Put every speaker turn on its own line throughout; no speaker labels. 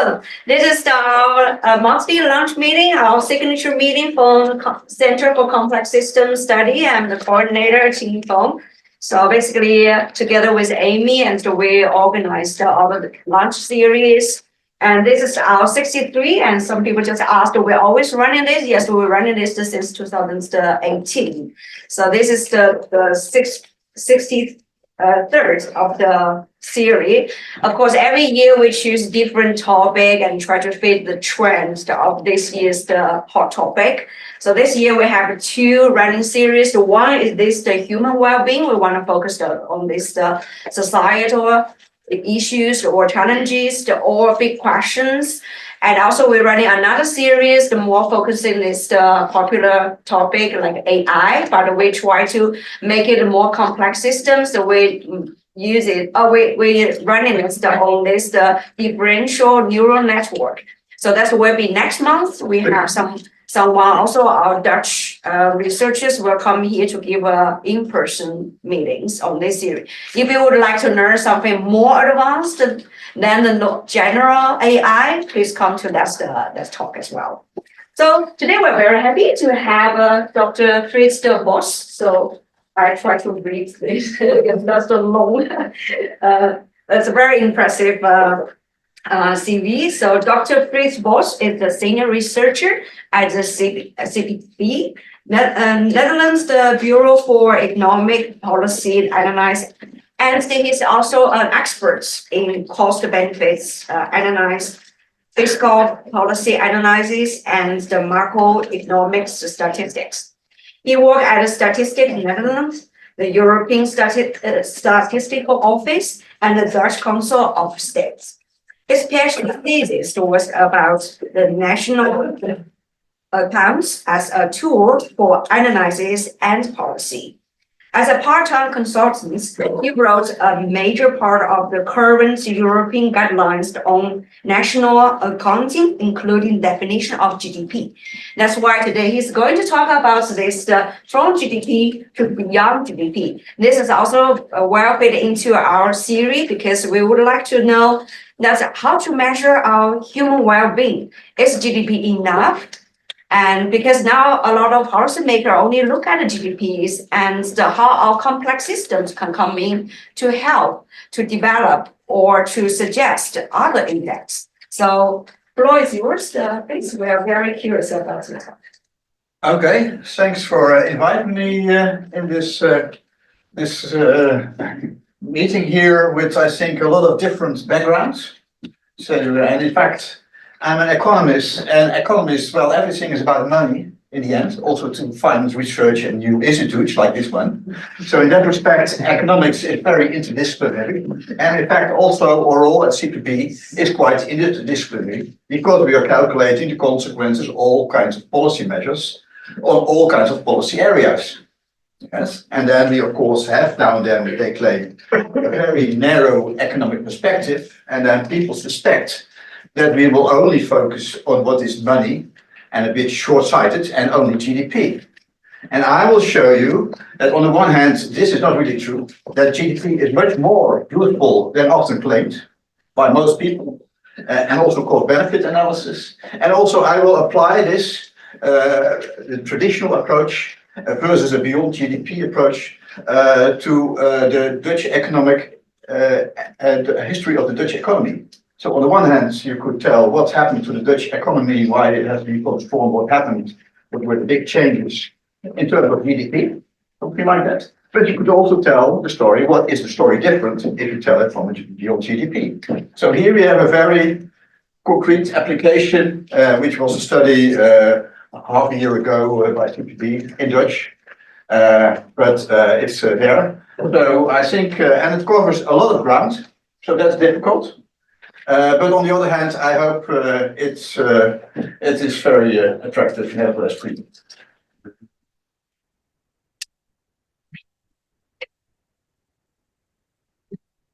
welcome. This is our monthly lunch meeting, our signature meeting for Center for Complex System Study. I'm the coordinator, Team Fong. So basically, together with Amy, and so we organized our lunch series. And this is our 63, and some people just asked, we're always running this? Yes, we're running this since 2018. So this is the 63rd of the series. Of course, every year we choose different topic and try to fit the trends of this year's hot topic. So this year we have two running series. One is the human well-being. We want to focus on this societal issues or challenges or big questions. And also we're running another series, the more focusing is the popular topic like AI, but we try to make it a more complex system. So we use it, we're running it on this differential neural network. So that will be next month. We have someone, also our Dutch researchers will come here to give in-person meetings on this series. If you would like to learn something more advanced than the general AI, please come to that talk as well. So today we're very happy to have Dr. Frits Bos. So I try to read this because that's so long. That's a very impressive CV. So Dr. Frits Bos is a senior researcher at the CPB Netherlands Bureau for Economic Policy Analysis, and he's also an expert in cost benefits analysis, fiscal policy analysis, and the macroeconomics statistics. He worked at the Statistics Netherlands, the European Statistical Office, and the Dutch Council of States. His PhD-thesis was about the national accounts as a tool for analysis and policy. As a part-time consultant, he wrote a major part of the current European guidelines on national accounting, including definition of GDP. That's why today he's going to talk about this from GDP to beyond GDP. This is also well fit into our series because we would like to know that's how to measure our human well-being. Is GDP enough? And because now a lot of policymakers only look at the GDPs and how our complex systems can come in to help to develop or to suggest other index. So floor is yours. Please, we are very curious about it.
Okay, thanks for inviting me in this meeting here with, I think, a lot of different backgrounds. So, and in fact, I'm an economist, and economists, well, everything is about money in the end, also to finance research and new institutes like this one. So in that respect, economics is very interdisciplinary. And in fact, also our role at CPB is quite interdisciplinary because we are calculating the consequences of all kinds of policy measures on all kinds of policy areas. Yes, and then we of course have now and then they claim a very narrow economic perspective, and then people suspect that we will only focus on what is money and a bit short-sighted and only GDP. And I will show you that on the one hand, this is not really true, that GDP is much more useful than often claimed by most people, and also cost benefit analysis. And also I will apply this, the traditional approach versus a beyond GDP approach to the Dutch economic and history of the Dutch economy. So on the one hand, you could tell what's happened to the Dutch economy, why it has been transformed, what happened, what were the big changes in terms of GDP, something like that. But you could also tell the story, what is the story different if you tell it from a beyond GDP. So here we have a very concrete application, which was a study half a year ago by CPB in Dutch, but it's there. So I think, and it covers a lot of ground, so that's difficult. But on the other hand, I hope it is very attractive nevertheless for you.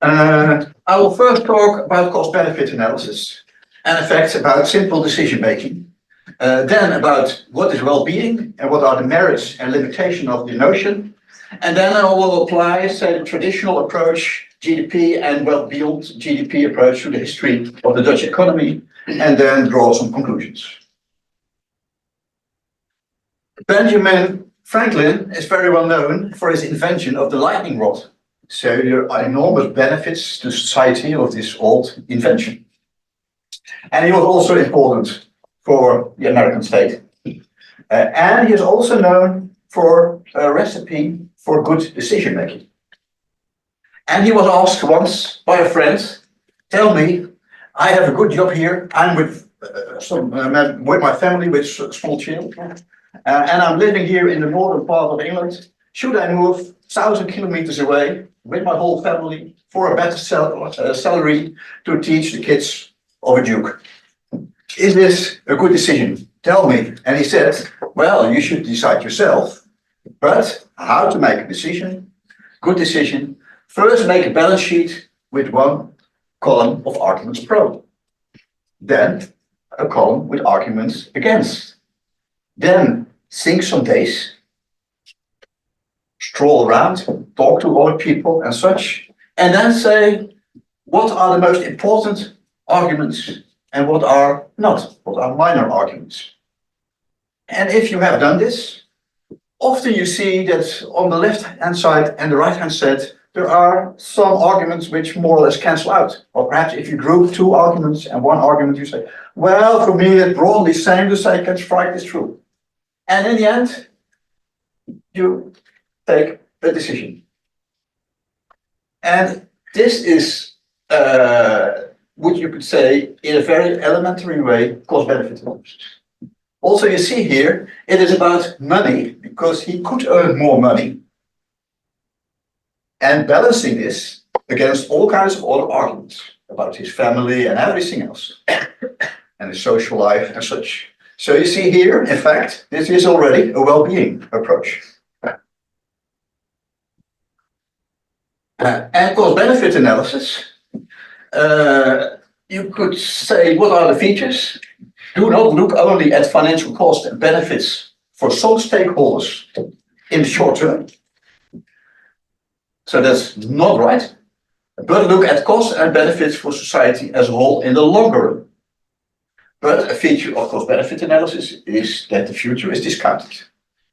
I will first talk about cost-benefit analysis and effects about simple decision-making. Then about what is well-being and what are the merits and limitations of the notion. And then I will apply, say, the traditional approach, GDP, and well, beyond GDP approach to the history of the Dutch economy, and then draw some conclusions. Benjamin Franklin is very well known for his invention of the lightning rod. So there are enormous benefits to society of this old invention. And he was also important for the American state. And he is also known for a recipe for good decision making. And he was asked once by a friend, tell me, I have a good job here. I'm with my family with small children. And I'm living here in the northern part of England. Should I move 1,000 kilometers away with my whole family for a better salary to teach the kids of a duke? Is this a good decision? Tell me. And he said, well, you should decide yourself, but how to make a decision, good decision. First, make a balance sheet with one column of arguments pro, then a column with arguments against. Then think some days, stroll around, talk to other people and such, and then say, what are the most important arguments and what are not, what are minor arguments. And if you have done this, often you see that on the left-hand side and the right-hand side, there are some arguments which more or less cancel out. Or perhaps if you group two arguments and one argument, you say, well, for me, it's broadly same, the second strike is true. And in the end, you take a decision. And this is what you could say in a very elementary way, cost-benefit analysis. Also, you see here, it is about money, because he could earn more money. And balancing this against all kinds of other arguments about his family and everything else, and his social life and such. So you see here, in fact, this is already a well-being approach. And cost-benefit analysis, you could say, what are the features? Do not look only at financial cost and benefits for some stakeholders in the short term. So that's not right. But look at costs and benefits for society as a whole in the longer run. But a feature of cost-benefit analysis is that the future is discounted.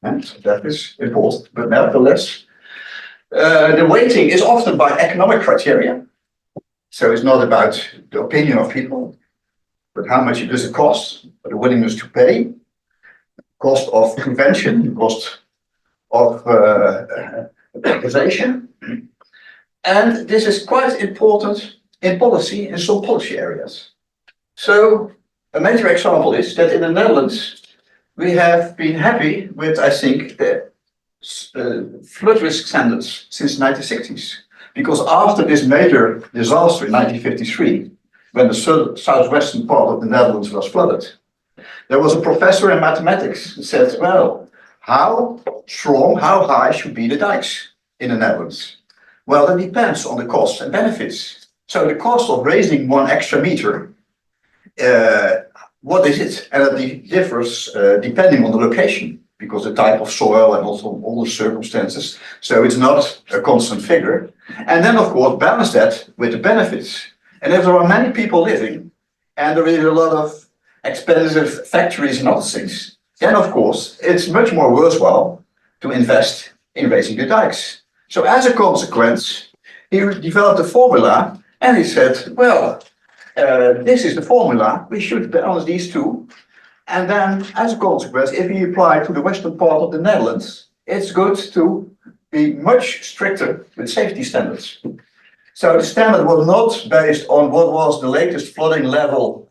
And so that is important. But nevertheless, the weighting is often by economic criteria. So it's not about the opinion of people, but how much does it cost, the willingness to pay, cost of prevention, cost of organization. And this is quite important in policy, in some policy areas. So a major example is that in the Netherlands, we have been happy with, I think, the flood risk standards since the 1960s. Because after this major disaster in 1953, when the southwestern part of the Netherlands was flooded, there was a professor in mathematics who said, well, how strong, how high should be the dikes in the Netherlands? Well, that depends on the costs and benefits. So the cost of raising 1 extra meter, what is it? And it differs depending on the location, because the type of soil and also all the circumstances. So it's not a constant figure. And then, of course, balance that with the benefits. And if there are many people living, and there is a lot of expensive factories and other things, then, of course, it's much more worthwhile to invest in raising the dikes. So as a consequence, he developed a formula, and he said, well, this is the formula, we should balance these two. And then, as a consequence, if we apply to the western part of the Netherlands, it's good to be much stricter with safety standards. So the standard was not based on what was the latest flooding level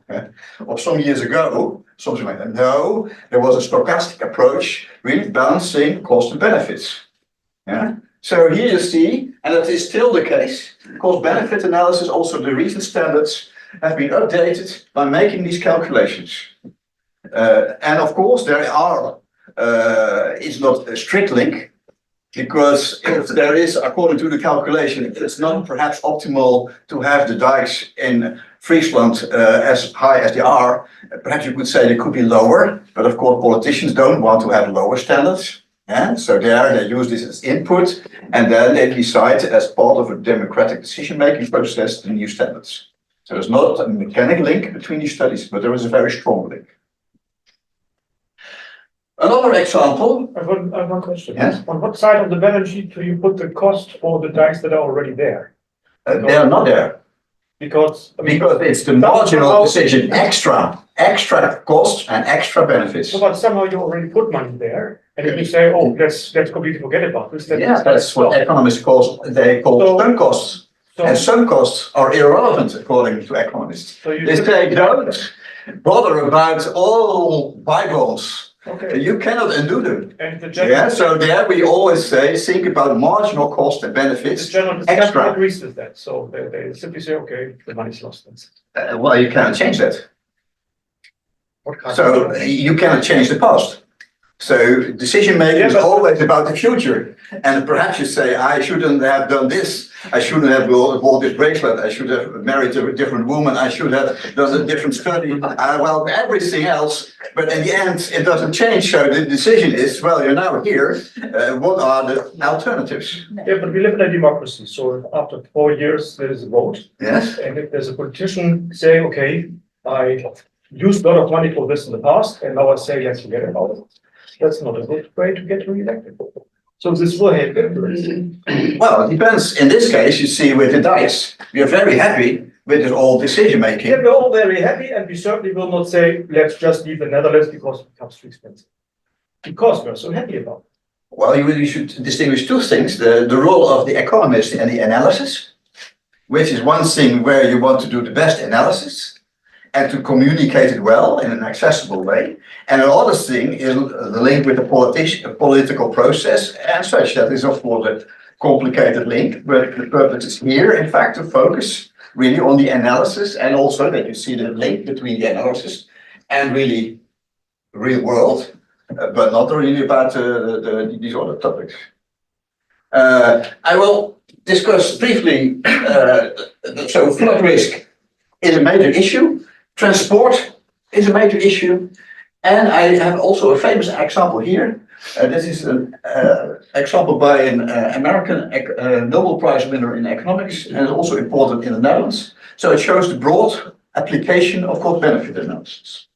of some years ago, something like that. No, there was a stochastic approach, really balancing cost and benefits. Yeah? So here you see, and that is still the case, cost-benefit analysis, also the recent standards have been updated by making these calculations. And of course, there are, it's not a strict link, because if there is, according to the calculation, it's not perhaps optimal to have the dikes in Friesland as high as they are. Perhaps you could say they could be lower, but of course politicians don't want to have lower standards. And so there they use this as input, and then they decide as part of a democratic decision-making process the new standards. So there's not a mechanical link between these studies, but there is a very strong link. Another example.
I have one question.
Yes?
On what side of the balance sheet do you put the cost for the dikes that are already there?
They are not there.
Because
It's the marginal decision, extra costs and extra benefits.
but somehow you already put money there, and then you say, oh, let's completely forget about this.
Yeah, that's what economists call sunk costs. And sunk costs are irrelevant according to economists.
So you
They say don't bother about all bygones.
okay.
You cannot undo them.
And the
Yeah, so there we always say think about marginal cost and benefits.
the general discussion
extra.
agrees with that. So they simply say, okay, the money's lost.
Well, you cannot change that.
What kind
So
of
you cannot change the past. So decision making
Yeah,
is
but-
always about the future. And perhaps you say, I shouldn't have done this. I shouldn't have bought this bracelet. I should have married a different woman. I should have done a different study. Well, everything else. But in the end, it doesn't change. So the decision is, well, you're now here. What are the alternatives?
Yeah, but we live in a democracy. So after 4 years, there is a vote.
Yes.
And if there's a politician saying, okay, I used a lot of money for this in the past, and now I say, let's forget about it. That's not a good way to get re-elected. So this will have influence.
Well, it depends. In this case, you see with the dice, we are very happy with this all decision making.
Yeah, we're all very happy, and we certainly will not say, let's just leave the Netherlands because it becomes too expensive. Because we're so happy about it.
Well, you should distinguish two things, the role of the economist and the analysis, which is one thing where you want to do the best analysis and to communicate it well in an accessible way. And another thing is the link with the political process and such. That is, of course, a complicated link, but the purpose is here, in fact, to focus really on the analysis and also that you see the link between the analysis and really real world. But not really about these other topics. I will discuss briefly, so flood risk is a major issue, transport is a major issue, and I have also a famous example here. This is an example by an American Nobel Prize winner in economics, and it's also important in the Netherlands. So it shows the broad application of cost-benefit analysis.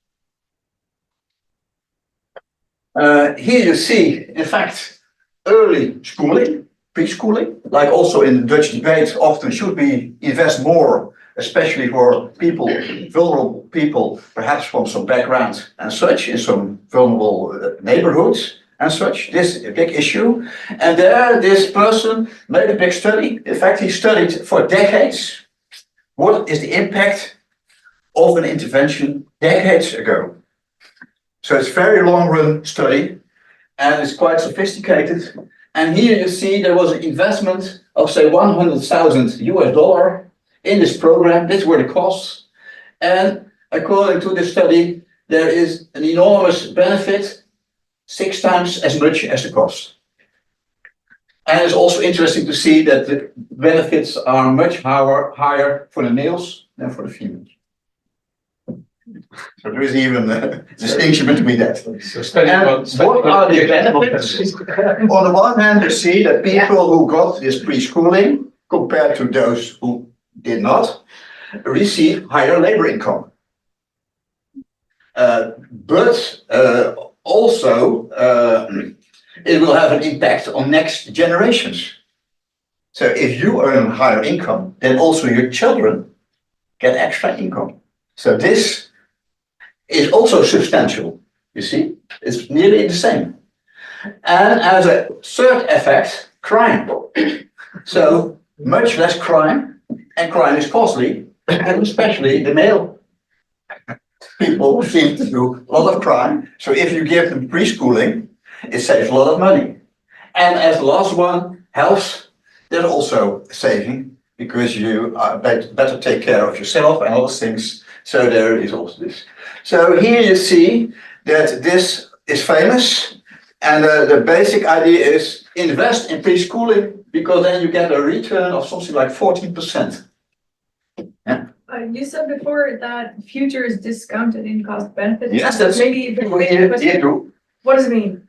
Here you see, in fact, early schooling, preschooling, like also in the Dutch debate, often should we invest more, especially for people, vulnerable people, perhaps from some background and such, in some vulnerable neighborhoods and such. This is a big issue. And there, this person made a big study. In fact, he studied for decades what is the impact of an intervention decades ago. So it's a very long run study and it's quite sophisticated. And here you see there was an investment of say $100,000 in this program. These were the costs. And according to this study, there is an enormous benefit, 6 times as much as the cost. And it's also interesting to see that the benefits are much higher for the males than for the females. So there is even a distinction between that.
So study
What are the benefits? On the one hand, you see that people who got this preschooling, compared to those who did not, receive higher labor income. But also, it will have an impact on next generations. So if you earn higher income, then also your children get extra income. So this is also substantial, you see, it's nearly the same. And as a third effect, crime. So much less crime, and crime is costly, and especially the male people seem to do a lot of crime. So if you give them preschooling, it saves a lot of money. And as the last one, health, there's also a saving because you better take care of yourself and other things. So there is also this. So here you see that this is famous, and the basic idea is invest in preschooling because then you get a return of something like 14%. Yeah.
You said before that future is discounted in cost benefit.
Yes, that's
maybe
here too.
what does it mean?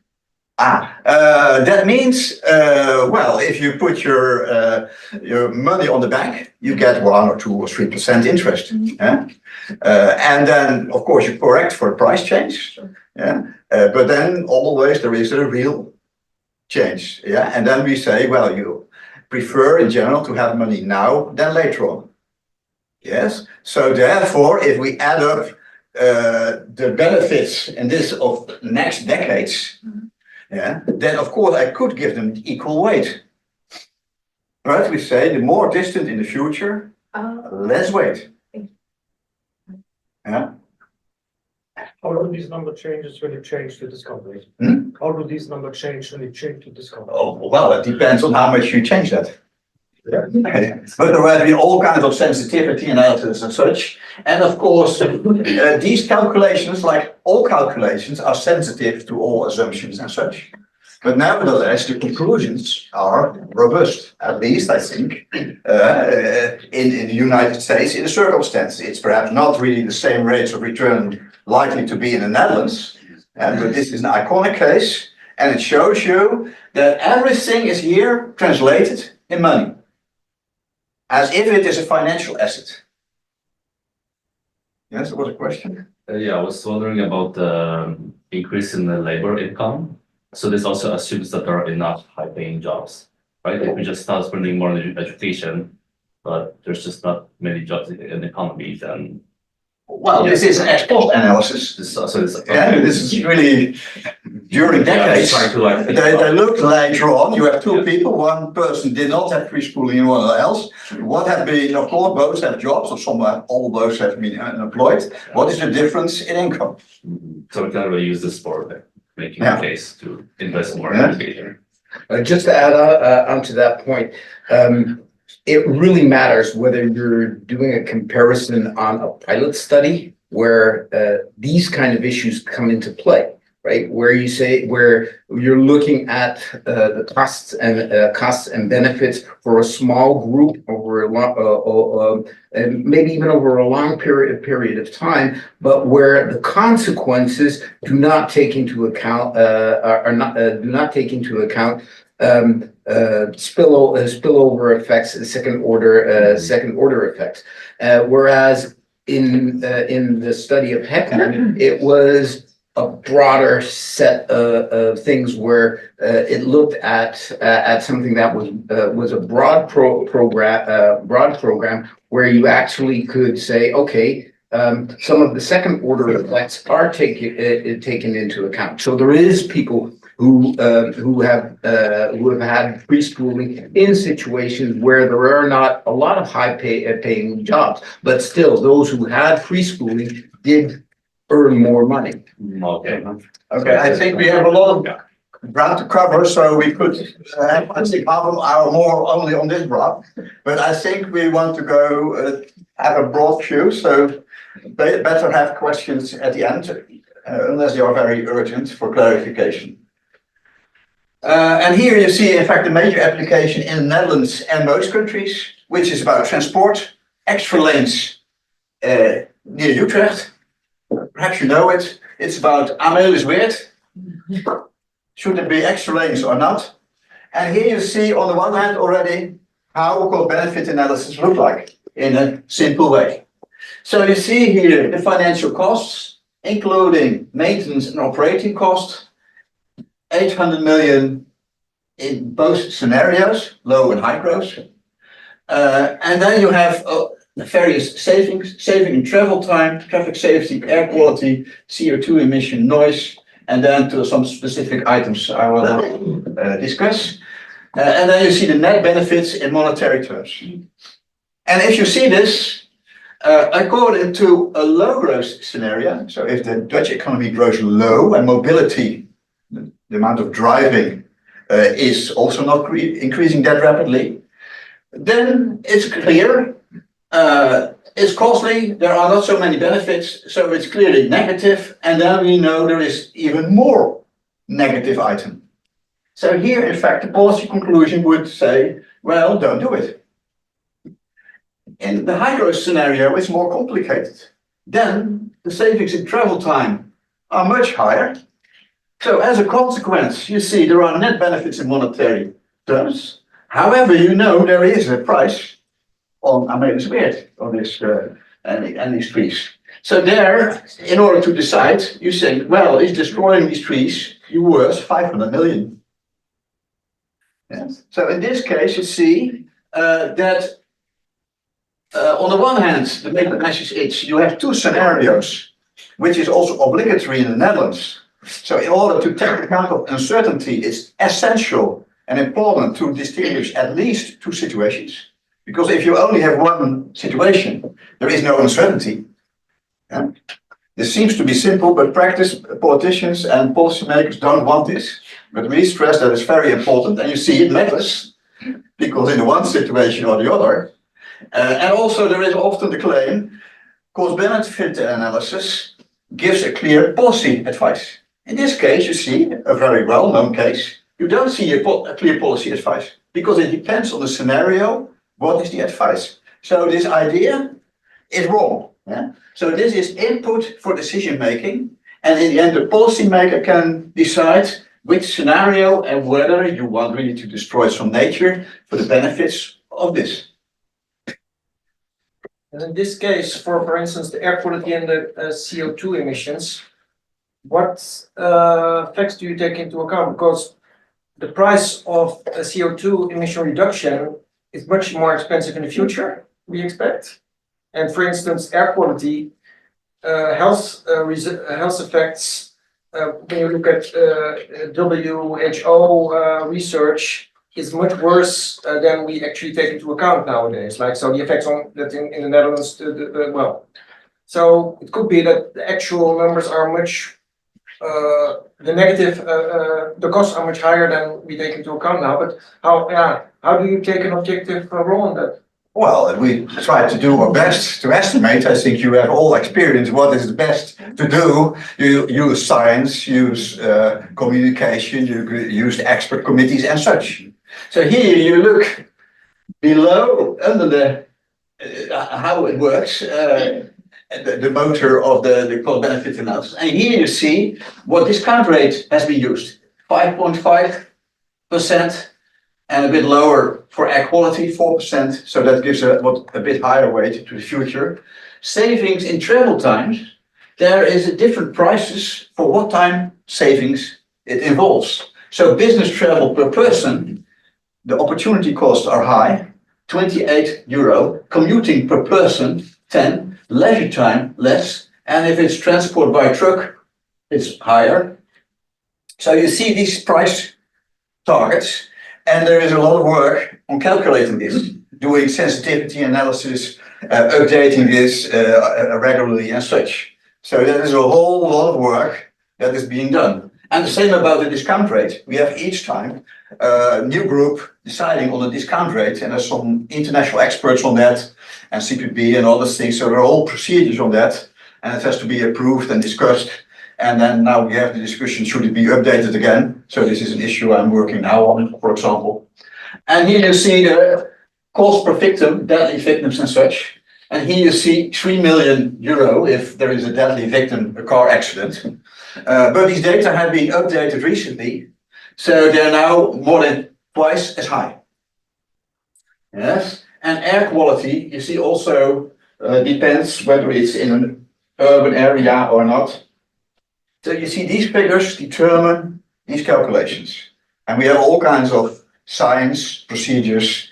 That means, well, if you put your money on the bank, you get 1 or 2 or 3% interest. Yeah? And then, of course, you correct for price change. Yeah? But then always there is a real change. Yeah? And then we say, well, you prefer in general to have money now than later on. Yes. So therefore, if we add up the benefits in this of next decades, yeah, then of course I could give them equal weight. Right? We say the more distant in the future, less weight. Yeah.
How do these number changes when you change to discount rate? How do these number change when you change to discount rate?
Oh, well, it depends on how much you change that.
Yeah.
But there have been all kinds of sensitivity analysis and such. And of course, these calculations, like all calculations, are sensitive to all assumptions and such. But nevertheless, the conclusions are robust, at least I think, in the United States, in the circumstances. It's perhaps not really the same rates of return likely to be in the Netherlands, but this is an iconic case, and it shows you that everything is here translated in money, as if it is a financial asset. Yes, there was a question?
Yeah, I was wondering about the increase in the labor income. So this also assumes that there are enough high-paying jobs, right? If we just start spending more on education, but there's just not many jobs in the economy, then
Well, this is an ex post analysis. This is really during decades.
trying to like
They looked later on. You have two people. One person did not have preschooling, and one else. What have been, of course, both have jobs, or some all both have been unemployed. What is the difference in income?
So we can really use this for making a case to invest more in education.
Just to add on to that point, it really matters whether you're doing a comparison on a pilot study where these kind of issues come into play, right? Where you're looking at the costs and benefits for a small group over a long, and maybe even over a long period of time, but where the consequences do not take into account spillover effects, second order effects. Whereas in the study of Heckman, it was a broader set of things where it looked at something that was a broad program where you actually could say, okay, some of the second order effects are taken into account. So there is people who have had preschooling in situations where there are not a lot of paying jobs, but still those who had preschooling did earn more money.
Okay.
Okay, I think we have a lot of ground to cover, so we could have, I think, half an hour more only on this graph. But I think we want to go have a broad view, so better have questions at the end, unless they are very urgent for clarification. And here you see, in fact, the major application in the Netherlands and most countries, which is about transport, extra lanes near Utrecht. Perhaps you know it. It's about Amelisweert. Should there be extra lanes or not? And here you see, on the one hand, already how cost-benefit analysis look like in a simple way. So you see here the financial costs, including maintenance and operating costs. 800 million in both scenarios, low and high growth. And then you have various savings, saving in travel time, traffic safety, air quality, CO2 emission, noise, and then to some specific items I will discuss. And then you see the net benefits in monetary terms. And if you see this, according to a low growth scenario, so if the Dutch economy grows low and mobility, the amount of driving is also not increasing that rapidly, then it's clear, it's costly, there are not so many benefits, so it's clearly negative, and then we know there is even more negative item. So here, in fact, the policy conclusion would say, well, don't do it. In the high growth scenario, it's more complicated. Then the savings in travel time are much higher. So as a consequence, you see there are net benefits in monetary terms. However, you know there is a price on, I made this weird, on this, and these trees. So there, in order to decide, you say, well, is destroying these trees you worth 500 million? Yes. So in this case, you see that on the one hand, the main message is you have two scenarios, which is also obligatory in the Netherlands. So in order to take account of uncertainty, it's essential and important to distinguish at least two situations. Because if you only have one situation, there is no uncertainty. Yeah? This seems to be simple, but practice politicians and policymakers don't want this. But we stress that it's very important, and you see it matters, because in the one situation or the other. And also there is often the claim, cost-benefit analysis gives a clear policy advice. In this case, you see a very well-known case. You don't see a clear policy advice, because it depends on the scenario. What is the advice? So this idea is wrong. Yeah? So this is input for decision making, and in the end the policymaker can decide which scenario and whether you want really to destroy some nature for the benefits of this.
And in this case, for instance, the air quality and the CO2 emissions, what facts do you take into account? Because the price of a CO2 emission reduction is much more expensive in the future, we expect. And for instance, air quality, health effects, when you look at WHO research, is much worse than we actually take into account nowadays. Like, so the effects on that in the Netherlands, well. So it could be that the actual numbers are much, the negative, the costs are much higher than we take into account now. But how do you take an objective role on that?
Well, we try to do our best to estimate. I think you have all experience what is the best to do. You use science, use communication, you use expert committees and such. So here you look below, under the how it works, the motor of the cost-benefit analysis. And here you see what discount rate has been used, 5.5%. And a bit lower for air quality, 4%, so that gives a bit higher weight to the future. Savings in travel times, there is different prices for what time savings it involves. So business travel per person, the opportunity costs are high, €28, commuting per person, 10, leisure time, less, and if it's transport by truck, it's higher. So you see these price targets. And there is a lot of work on calculating this, doing sensitivity analysis, updating this regularly and such. So there is a whole lot of work that is being done. And the same about the discount rate. We have each time a new group deciding on the discount rate, and there's some international experts on that, and CPB and other things. So there are all procedures on that, and it has to be approved and discussed. And then now we have the discussion, should it be updated again? So this is an issue I'm working now on, for example. And here you see the cost per victim, deadly victims and such. And here you see €3 million if there is a deadly victim, a car accident. But these data have been updated recently, so they're now more than twice as high. Yes, and air quality, you see also depends whether it's in an urban area or not. So you see these figures determine these calculations. And we have all kinds of science procedures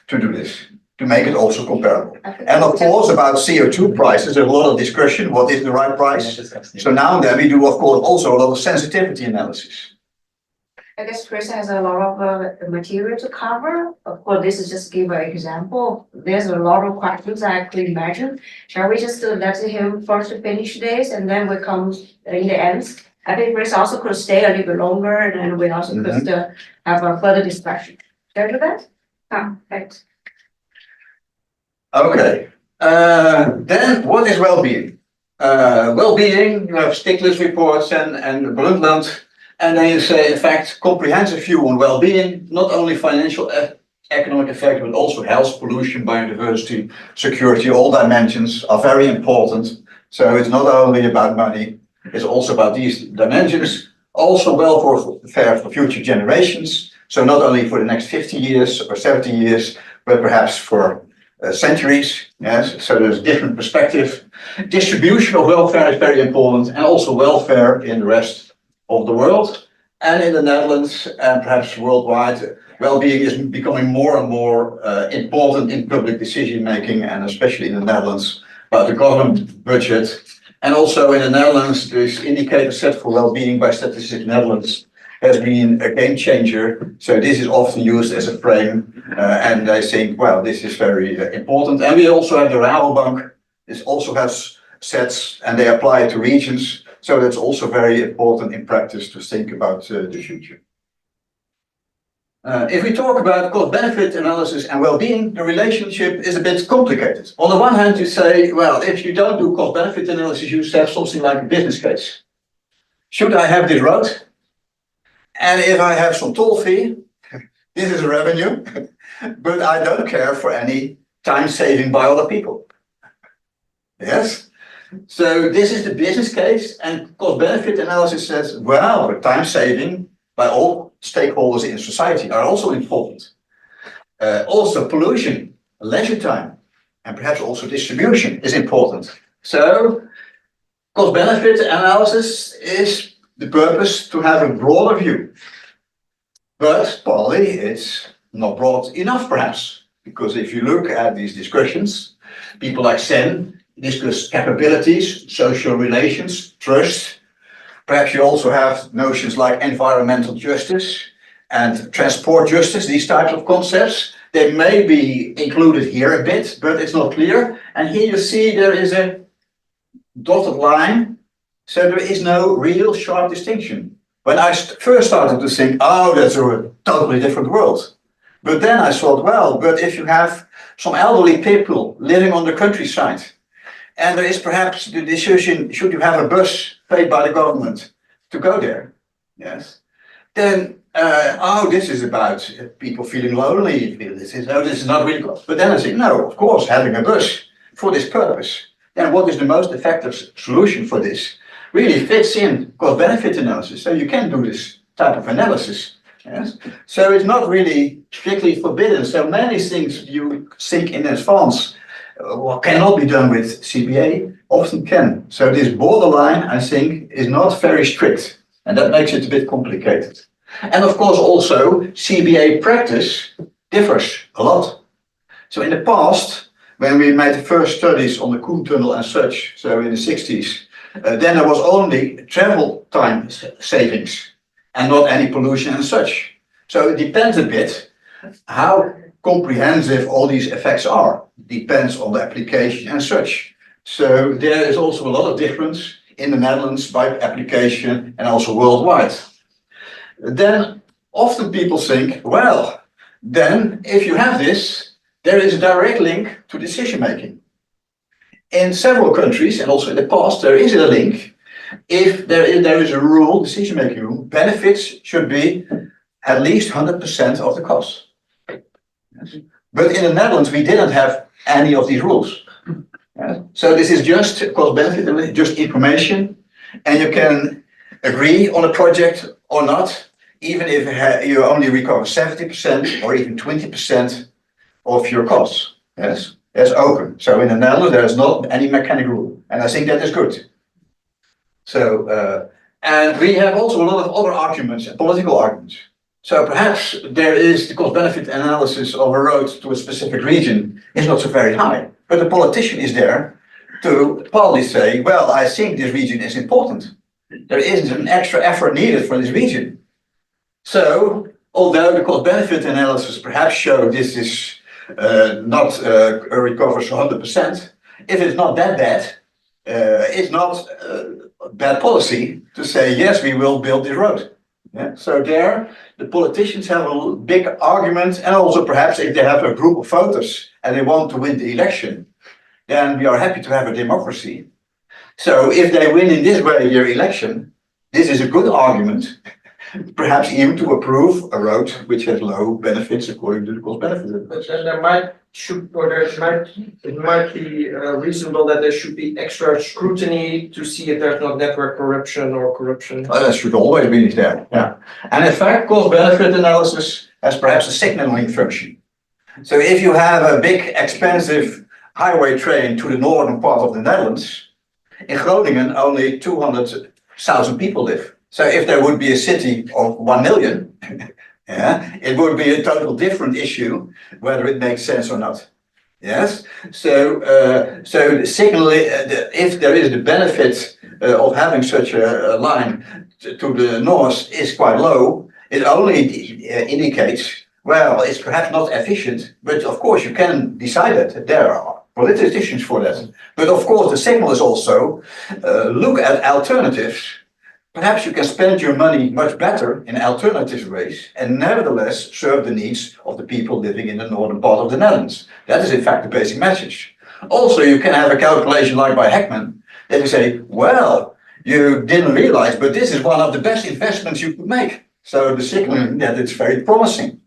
to do this, to make it also comparable. And of course, about CO2 prices, there's a lot of discussion, what is the right price? So now and then we do, of course, also a lot of sensitivity analysis.
I guess Chris has a lot of material to cover. Of course, this is just give an example. There's a lot of questions I could imagine. Shall we just let him first finish this and then we come in the end? I think Chris also could stay a little bit longer and then we also could have a further discussion. Shall I do that? Thanks.
Okay. Then what is well-being? Well-being, you have Stiglitz reports and Brundtland. And then you say, in fact, comprehensive view on well-being, not only financial economic effect, but also health, pollution, biodiversity, security, all dimensions are very important. So it's not only about money, it's also about these dimensions. Also welfare for future generations. So not only for the next 50 years or 70 years, but perhaps for centuries. Yes, so there's a different perspective. Distribution of welfare is very important, and also welfare in the rest of the world. And in the Netherlands, and perhaps worldwide, well-being is becoming more and more important in public decision making, and especially in the Netherlands, about the government budget. And also in the Netherlands, this indicator set for well-being by Statistics Netherlands has been a game changer. So this is often used as a frame, and I think, well, this is very important. And we also have the Rabobank. This also has sets, and they apply it to regions. So that's also very important in practice to think about the future. If we talk about cost-benefit analysis and well-being, the relationship is a bit complicated. On the one hand, you say, well, if you don't do cost-benefit analysis, you have something like a business case. Should I have this road? And if I have some toll fee, this is a revenue, but I don't care for any time saving by other people. Yes? So this is the business case, and cost-benefit analysis says, well, the time saving by all stakeholders in society are also important. Also pollution, leisure time, and perhaps also distribution is important. So cost-benefit analysis is the purpose to have a broader view. But partly it's not broad enough perhaps, because if you look at these discussions, people like Sen discuss capabilities, social relations, trust. Perhaps you also have notions like environmental justice and transport justice, these types of concepts. They may be included here a bit, but it's not clear. And here you see there is a dotted line, so there is no real sharp distinction. When I first started to think, oh, that's a totally different world. But then I thought, well, but if you have some elderly people living on the countryside, and there is perhaps the decision, should you have a bus paid by the government to go there? Yes. Then, this is about people feeling lonely. This is not really good. But then I think, no, of course, having a bus for this purpose. Then what is the most effective solution for this? Really fits in cost-benefit analysis. So you can do this type of analysis. Yes. So it's not really strictly forbidden. So many things you think in advance what cannot be done with CBA often can. So this borderline, I think, is not very strict, and that makes it a bit complicated. And of course, also CBA practice differs a lot. So in the past, when we made the first studies on the Koen Tunnel and such, so in the 60s, then there was only travel time savings and not any pollution and such. So it depends a bit how comprehensive all these effects are. Depends on the application and such. So there is also a lot of difference in the Netherlands by application and also worldwide. Then often people think, well, then if you have this, there is a direct link to decision making. In several countries, and also in the past, there is a link. If there is a rule, decision making rule, benefits should be at least 100% of the cost. Yes. But in the Netherlands, we didn't have any of these rules. Yeah. So this is just cost benefit, just information, and you can agree on a project or not, even if you only recover 70% or even 20% of your costs. Yes, that's open. So in the Netherlands, there is not any mechanic rule, and I think that is good. So, and we have also a lot of other arguments, political arguments. So perhaps there is the cost-benefit analysis of a road to a specific region is not so very high, but the politician is there to partly say, well, I think this region is important. There isn't an extra effort needed for this region. So, although the cost-benefit analysis perhaps show this is not recovers 100%, if it's not that bad, it's not bad policy to say, yes, we will build this road. Yeah. So there, the politicians have a big argument, and also perhaps if they have a group of voters and they want to win the election, then we are happy to have a democracy. So if they win in this way their election, this is a good argument, perhaps even to approve a road which has low benefits according to the cost benefit.
But then there might should, or it might be reasonable that there should be extra scrutiny to see if there's not network corruption or corruption.
That should always be there, yeah. And in fact, cost-benefit analysis has perhaps a signaling function. So if you have a big, expensive highway train to the northern part of the Netherlands, in Groningen only 200,000 people live. So if there would be a city of 1 million, yeah, it would be a total different issue whether it makes sense or not. Yes, so signally, if there is the benefit of having such a line to the north is quite low, it only indicates, well, it's perhaps not efficient, but of course you can decide that. There are politicians for that. But of course the signal is also look at alternatives. Perhaps you can spend your money much better in alternative ways and nevertheless serve the needs of the people living in the northern part of the Netherlands. That is in fact the basic message. Also, you can have a calculation like by Heckman that you say, well, you didn't realize, but this is one of the best investments you could make. So the signal that it's very promising.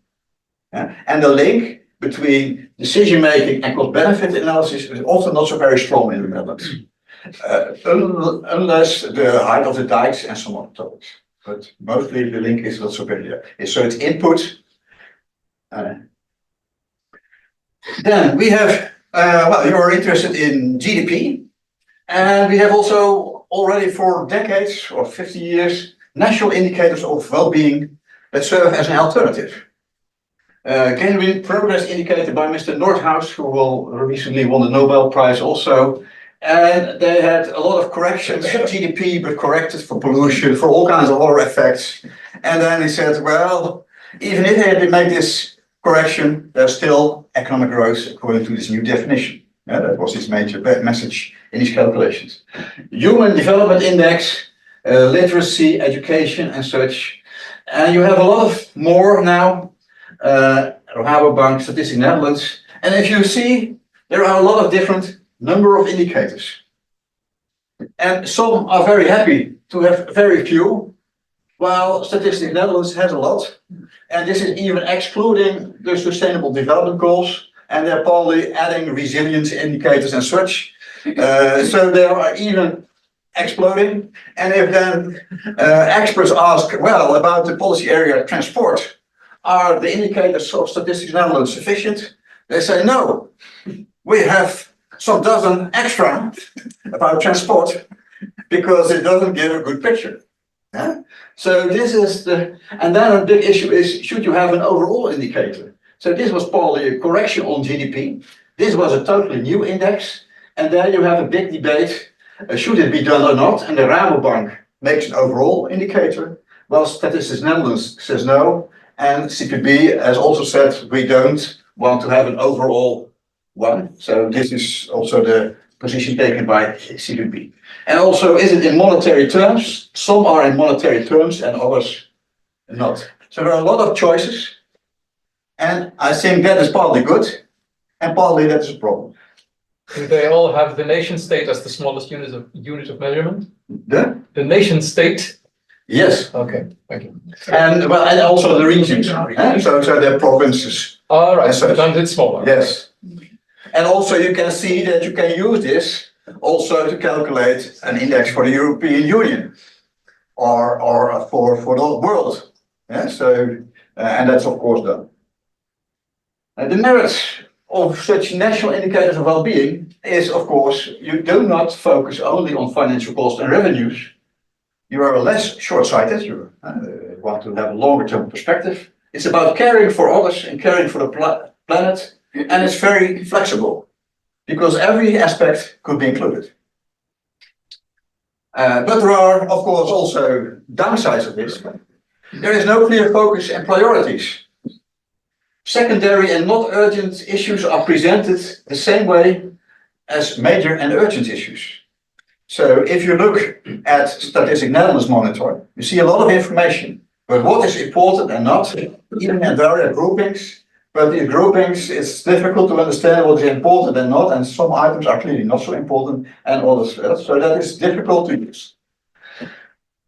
Yeah? And the link between decision making and cost benefit analysis is also not so very strong in the Netherlands. Unless the height of the dikes and some other topics. But mostly the link is not so very there. So it's input. Then we have, well, you're interested in GDP. And we have also already for decades or 50 years, national indicators of well-being that serve as an alternative. Genuine progress indicated by Mr. Nordhaus, who recently won the Nobel Prize also. And they had a lot of corrections, GDP, but corrected for pollution, for all kinds of other effects. And then he said, well, even if they had made this correction, there's still economic growth according to this new definition. Yeah, that was his major message in his calculations. Human Development Index, literacy, education, and such. And you have a lot of more now, Rabobank, Statistics Netherlands. And if you see, there are a lot of different number of indicators. And some are very happy to have very few, while Statistics Netherlands has a lot. And this is even excluding the Sustainable Development Goals, and they're probably adding resilience indicators and such. So they are even exploding. And if then experts ask, well, about the policy area transport, are the indicators of Statistics Netherlands sufficient? They say no. We have some dozen extra about transport because it doesn't give a good picture. Yeah? So this is and then a big issue is, should you have an overall indicator? So this was probably a correction on GDP. This was a totally new index. And there you have a big debate, should it be done or not? And the Rabobank makes an overall indicator, while Statistics Netherlands says no. And CPB has also said, we don't want to have an overall one. So this is also the position taken by CPB. And also, is it in monetary terms? Some are in monetary terms and others not. So there are a lot of choices. And I think that is partly good and partly that is a problem.
Do they all have the nation state as the smallest unit of measurement?
The
nation state?
Yes.
Okay, thank you.
And well, and also the regions. So they're provinces.
All right, sometimes it's smaller.
Yes. And also you can see that you can use this also to calculate an index for the European Union or for the world. Yeah, so, and that's of course done. The merits of such national indicators of well-being is, of course, you do not focus only on financial costs and revenues. You are less short-sighted, you want to have a longer-term perspective. It's about caring for others and caring for the planet. And it's very flexible because every aspect could be included. But there are, of course, also downsides of this. There is no clear focus and priorities. Secondary and not urgent issues are presented the same way as major and urgent issues. So if you look at Statistics Netherlands Monitor, you see a lot of information, but what is important and not, even in various groupings. But in groupings, it's difficult to understand what is important and not, and some items are clearly not so important and others. So that is difficult to use.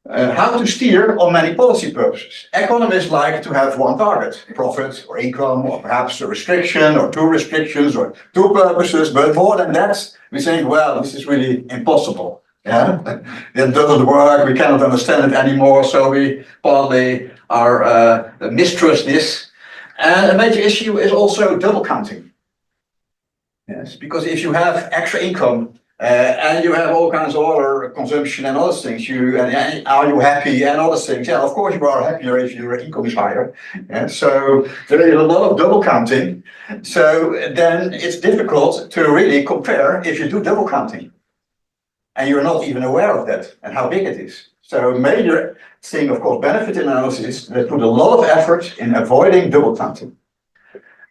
How to steer on many policy purposes. Economists like to have one target, profit or income, or perhaps a restriction or two restrictions or two purposes, but more than that, we think, well, this is really impossible. Yeah, it doesn't work, we cannot understand it anymore, so we partly are mistrust this. And a major issue is also double counting. Yes, because if you have extra income and you have all kinds of other consumption and other things, and are you happy and other things? Yeah, of course you are happier if your income is higher. And so there is a lot of double counting. So then it's difficult to really compare if you do double counting. And you're not even aware of that and how big it is. So a major thing, of course, benefit analysis, they put a lot of effort in avoiding double counting.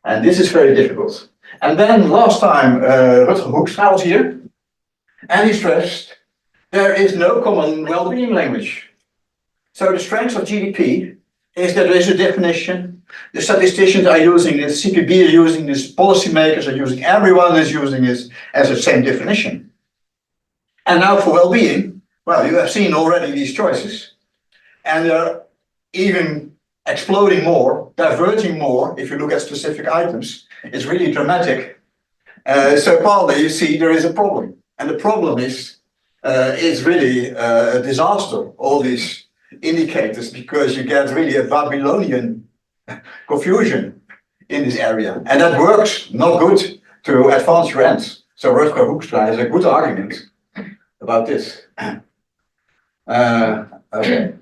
And this is very difficult. And then last time, Rutger Hoekstra was here, and he stressed there is no common well-being language. So the strength of GDP is that there is a definition. The statisticians are using this, CPB are using this, policymakers are using, everyone is using this as the same definition. And now for well-being, well, you have seen already these choices, and they're even exploding more, diverging more. If you look at specific items, it's really dramatic. So partly you see there is a problem, and the problem is really a disaster, all these indicators, because you get really a Babylonian confusion in this area, and that works not good to advance your ends. So Rutger Hoekstra has a good argument about this. Okay.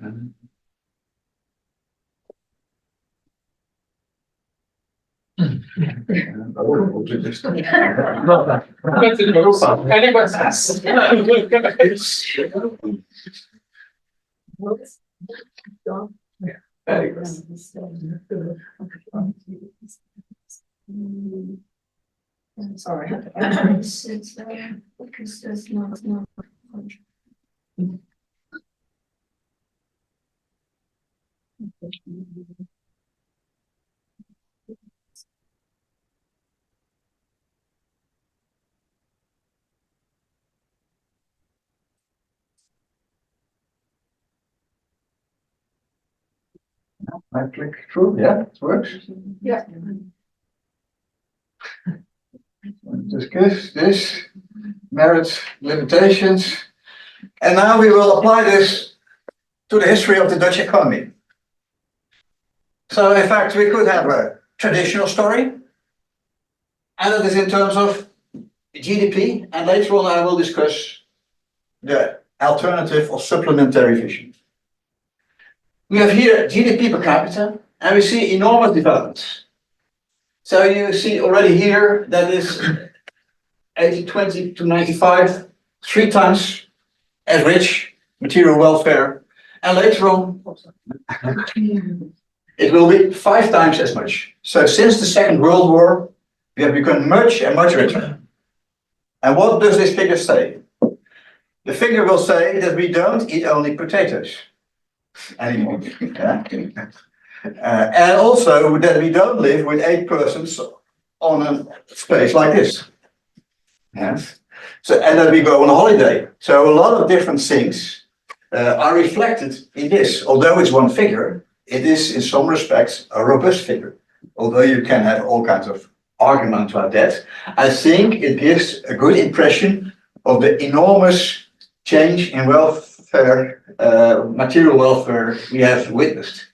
Sorry, I have to add this, because there's not.
I click through, yeah, it works.
Yeah.
Discuss this, merits, limitations. And now we will apply this to the history of the Dutch economy. So in fact, we could have a traditional story, and that is in terms of GDP, and later on I will discuss the alternative or supplementary vision. We have here GDP per capita, and we see enormous developments. So you see already here that is 80-20 to 95, 3 times as rich, material welfare, and later on it will be 5 times as much. So since the Second World War, we have become much and much richer. And what does this figure say? The figure will say that we don't eat only potatoes anymore. Yeah? And also that we don't live with 8 persons on a space like this. Yes. So, and that we go on a holiday. So a lot of different things are reflected in this. Although it's one figure, it is in some respects a robust figure. Although you can have all kinds of arguments about that, I think it gives a good impression of the enormous change in welfare, material welfare we have witnessed.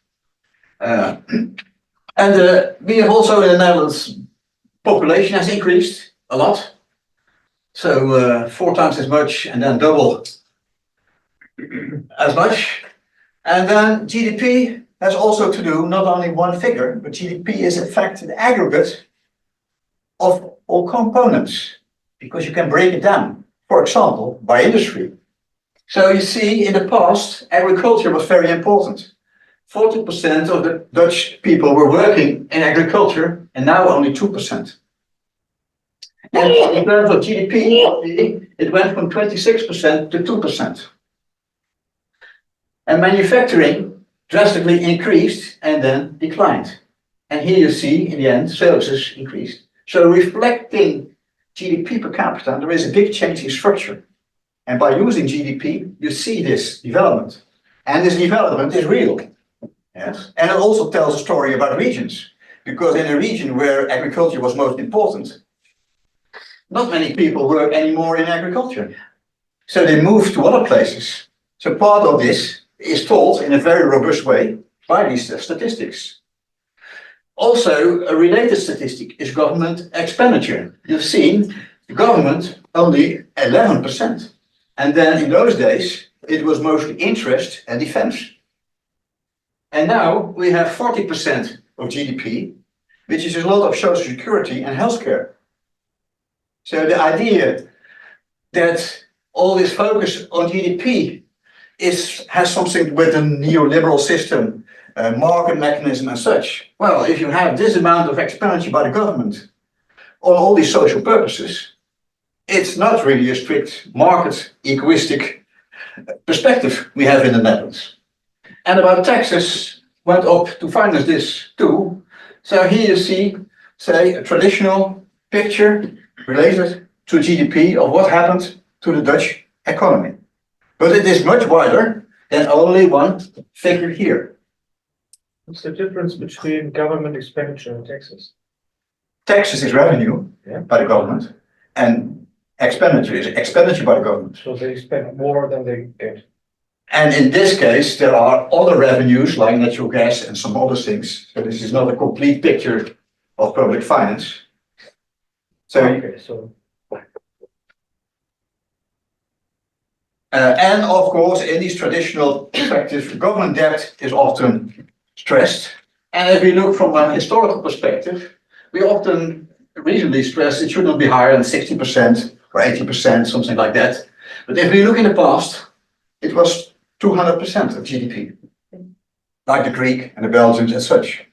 And we have also in the Netherlands, population has increased a lot. So 4 times as much, and then double as much. And then GDP has also to do not only one figure, but GDP is in fact an aggregate of all components, because you can break it down, for example, by industry. So you see, in the past, agriculture was very important. 40% of the Dutch people were working in agriculture, and now only 2%. And in terms of GDP, it went from 26% to 2%. And manufacturing drastically increased and then declined. And here you see, in the end, services increased. So reflecting GDP per capita, there is a big change in structure. And by using GDP, you see this development. And this development is real. Yes. And it also tells a story about regions. Because in a region where agriculture was most important, not many people work anymore in agriculture. So they move to other places. So part of this is told in a very robust way by these statistics. Also, a related statistic is government expenditure. You've seen the government only 11%. And then in those days, it was mostly interest and defense. And now we have 40% of GDP, which is a lot of social security and healthcare. So the idea that all this focus on GDP has something with a neoliberal system, market mechanism and such. Well, if you have this amount of expenditure by the government on all these social purposes, it's not really a strict market egoistic perspective we have in the Netherlands. And about taxes went up to finance this too. So here you see, say, a traditional picture related to GDP of what happened to the Dutch economy. But it is much wider than only one figure here.
What's the difference between government expenditure and taxes?
Taxes is revenue by the government, and expenditure is expenditure by the government.
So they spend more than they get.
And in this case, there are other revenues like natural gas and some other things. So this is not a complete picture of public finance. So,
Okay, so
and of course, in these traditional perspectives, government debt is often stressed. And if we look from a historical perspective, we often reasonably stress it should not be higher than 60% or 80%, something like that. But if we look in the past, it was 200% of GDP, like the Greek and the Belgians and such.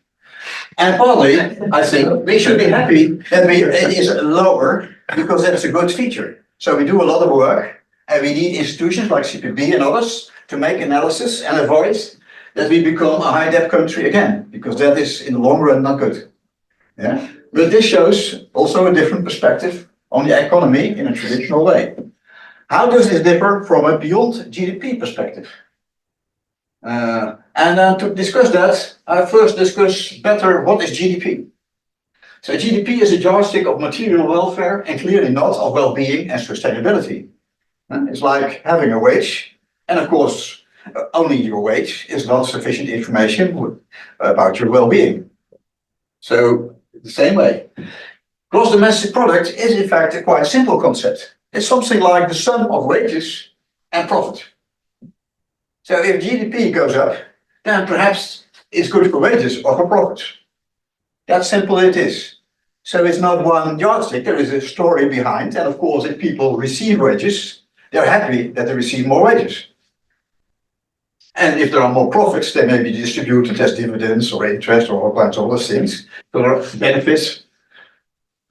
And partly, I think, we should be happy that it is lower because that's a good feature. So we do a lot of work and we need institutions like CPB and others to make analysis and avoid that we become a high debt country again, because that is in the long run not good. Yeah? But this shows also a different perspective on the economy in a traditional way. How does this differ from a beyond GDP perspective? And then to discuss that, I first discuss better what is GDP. So GDP is a yardstick of material welfare and clearly not of well-being and sustainability. It's like having a wage, and of course, only your wage is not sufficient information about your well-being. So the same way. Gross domestic product is in fact a quite simple concept. It's something like the sum of wages and profit. So if GDP goes up, then perhaps it's good for wages or for profits. That simple it is. So it's not one yardstick, there is a story behind. And of course, if people receive wages, they're happy that they receive more wages. And if there are more profits, they may be distributed as dividends or interest or all kinds of other things. So there are benefits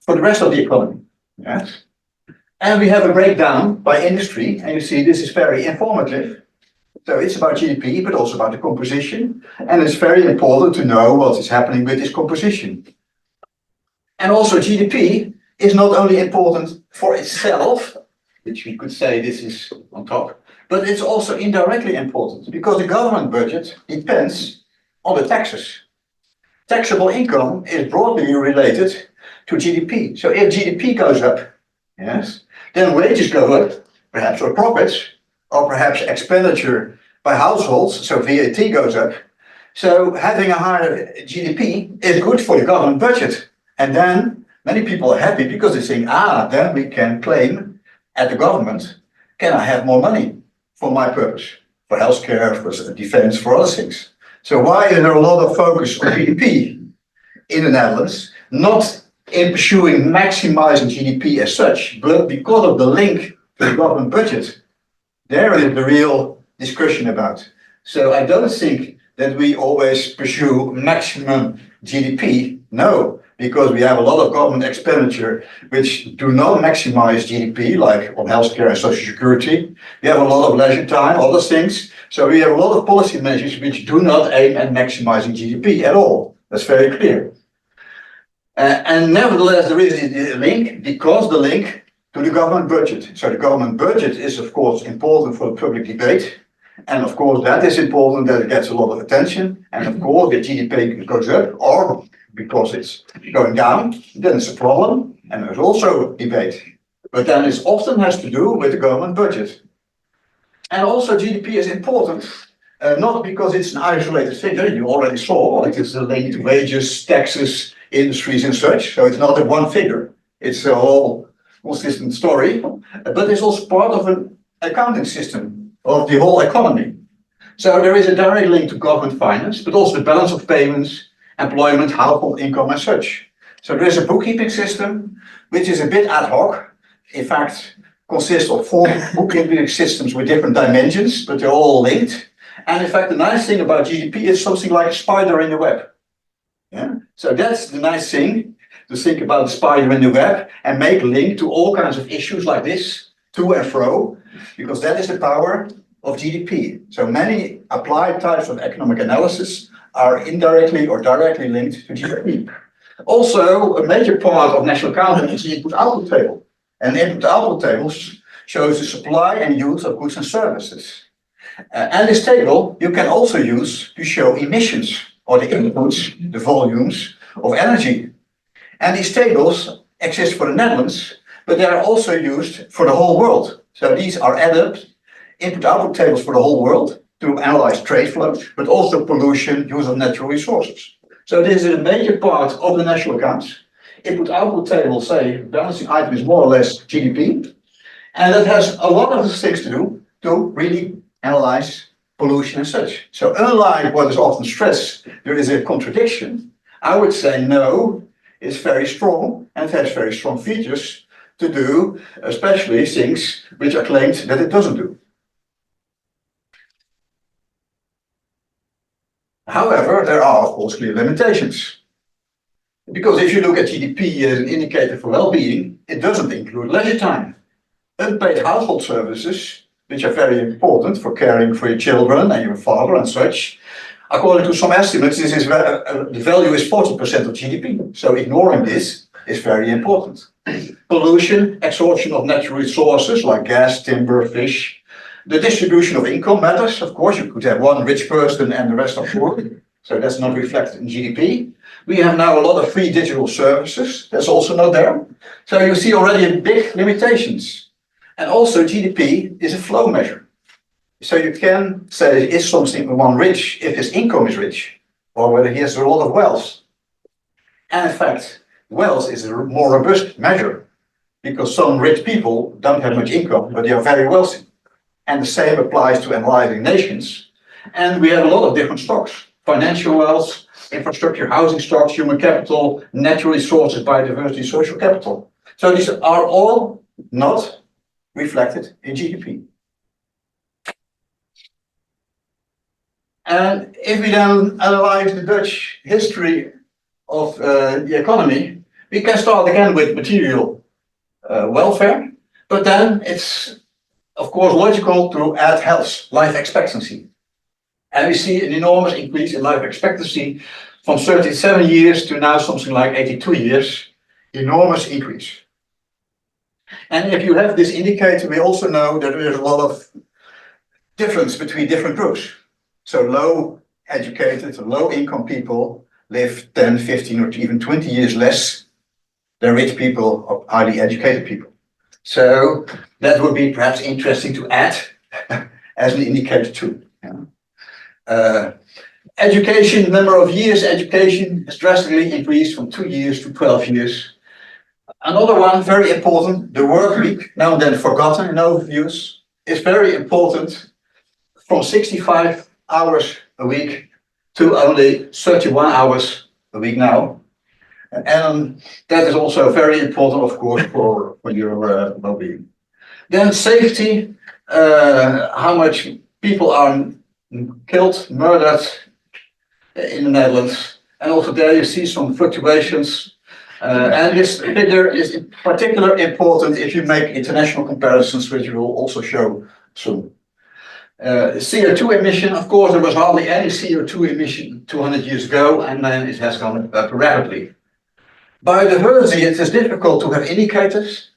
for the rest of the economy. Yes. And we have a breakdown by industry, and you see this is very informative. So it's about GDP, but also about the composition. And it's very important to know what is happening with this composition. And also GDP is not only important for itself, which we could say this is on top, but it's also indirectly important because the government budget depends on the taxes. Taxable income is broadly related to GDP. So if GDP goes up, yes, then wages go up, perhaps, or profits, or perhaps expenditure by households, so VAT goes up. So having a higher GDP is good for the government budget. And then many people are happy because they think, then we can claim at the government, can I have more money for my purpose, for healthcare, for defense, for other things. So why is there a lot of focus on GDP in the Netherlands? Not in pursuing maximizing GDP as such, but because of the link to the government budget. There is the real discussion about. So I don't think that we always pursue maximum GDP. No, because we have a lot of government expenditure which do not maximize GDP, like on healthcare and social security. We have a lot of leisure time, other things. So we have a lot of policy measures which do not aim at maximizing GDP at all. That's very clear. And nevertheless, there is a link, because the link to the government budget. So the government budget is, of course, important for the public debate. And of course, that is important, that it gets a lot of attention. And of course, if GDP goes up or because it's going down, then it's a problem. And there's also debate. But then it often has to do with the government budget. And also GDP is important, not because it's an isolated figure, you already saw, it is linked to wages, taxes, industries and such. So it's not a one figure, it's a whole consistent story. But it's also part of an accounting system of the whole economy. So there is a direct link to government finance, but also the balance of payments, employment, household income and such. So there is a bookkeeping system, which is a bit ad hoc. In fact, consists of 4 bookkeeping systems with different dimensions, but they're all linked. And in fact, the nice thing about GDP is something like a spider in the web. Yeah? So that's the nice thing, to think about the spider in the web and make a link to all kinds of issues like this, to and fro, because that is the power of GDP. So many applied types of economic analysis are indirectly or directly linked to GDP. Also, a major part of national accounting is the input-output table. And the input-output tables shows the supply and use of goods and services. And this table you can also use to show emissions or the inputs, the volumes of energy. And these tables exist for the Netherlands, but they are also used for the whole world. So these are added input-output tables for the whole world to analyze trade flows, but also pollution, use of natural resources. So this is a major part of the national accounts. Input-output tables say balancing item is more or less GDP. And that has a lot of things to do to really analyze pollution and such. So unlike what is often stressed, there is a contradiction. I would say no, it's very strong and it has very strong features to do, especially things which are claimed that it doesn't do. However, there are of course clear limitations. Because if you look at GDP as an indicator for well-being, it doesn't include leisure time. Unpaid household services, which are very important for caring for your children and your father and such. According to some estimates, the value is 40% of GDP. So ignoring this is very important. Pollution, exhaustion of natural resources like gas, timber, fish. The distribution of income matters. Of course, you could have one rich person and the rest are poor. So that's not reflected in GDP. We have now a lot of free digital services. That's also not there. So you see already big limitations. And also GDP is a flow measure. So you can say, is something one rich if his income is rich, or whether he has a lot of wealth. And in fact, wealth is a more robust measure, because some rich people don't have much income, but they are very wealthy. And the same applies to analyzing nations. And we have a lot of different stocks: financial wealth, infrastructure, housing stocks, human capital, natural resources, biodiversity, social capital. So these are all not reflected in GDP. And if we then analyze the Dutch history of the economy, we can start again with material welfare, but then it's of course logical to add health, life expectancy. And we see an enormous increase in life expectancy from 37 years to now something like 82 years, enormous increase. And if you have this indicator, we also know that there is a lot of difference between different groups. So low educated, low income people live 10, 15 or even 20 years less than rich people or highly educated people. So that would be perhaps interesting to add as an indicator too. Education, number of years education has drastically increased from 2 years to 12 years. Another one, very important, the work week, now and then forgotten in overviews, is very important, from 65 hours a week to only 31 hours a week now. And that is also very important, of course, for your well-being. Then safety, how much people are killed, murdered in the Netherlands. And also there you see some fluctuations. And this figure is in particular important if you make international comparisons, which we will also show soon. CO2 emission, of course, there was hardly any CO2 emission 200 years ago, and then it has gone up rapidly. Biodiversity, it is difficult to have indicators.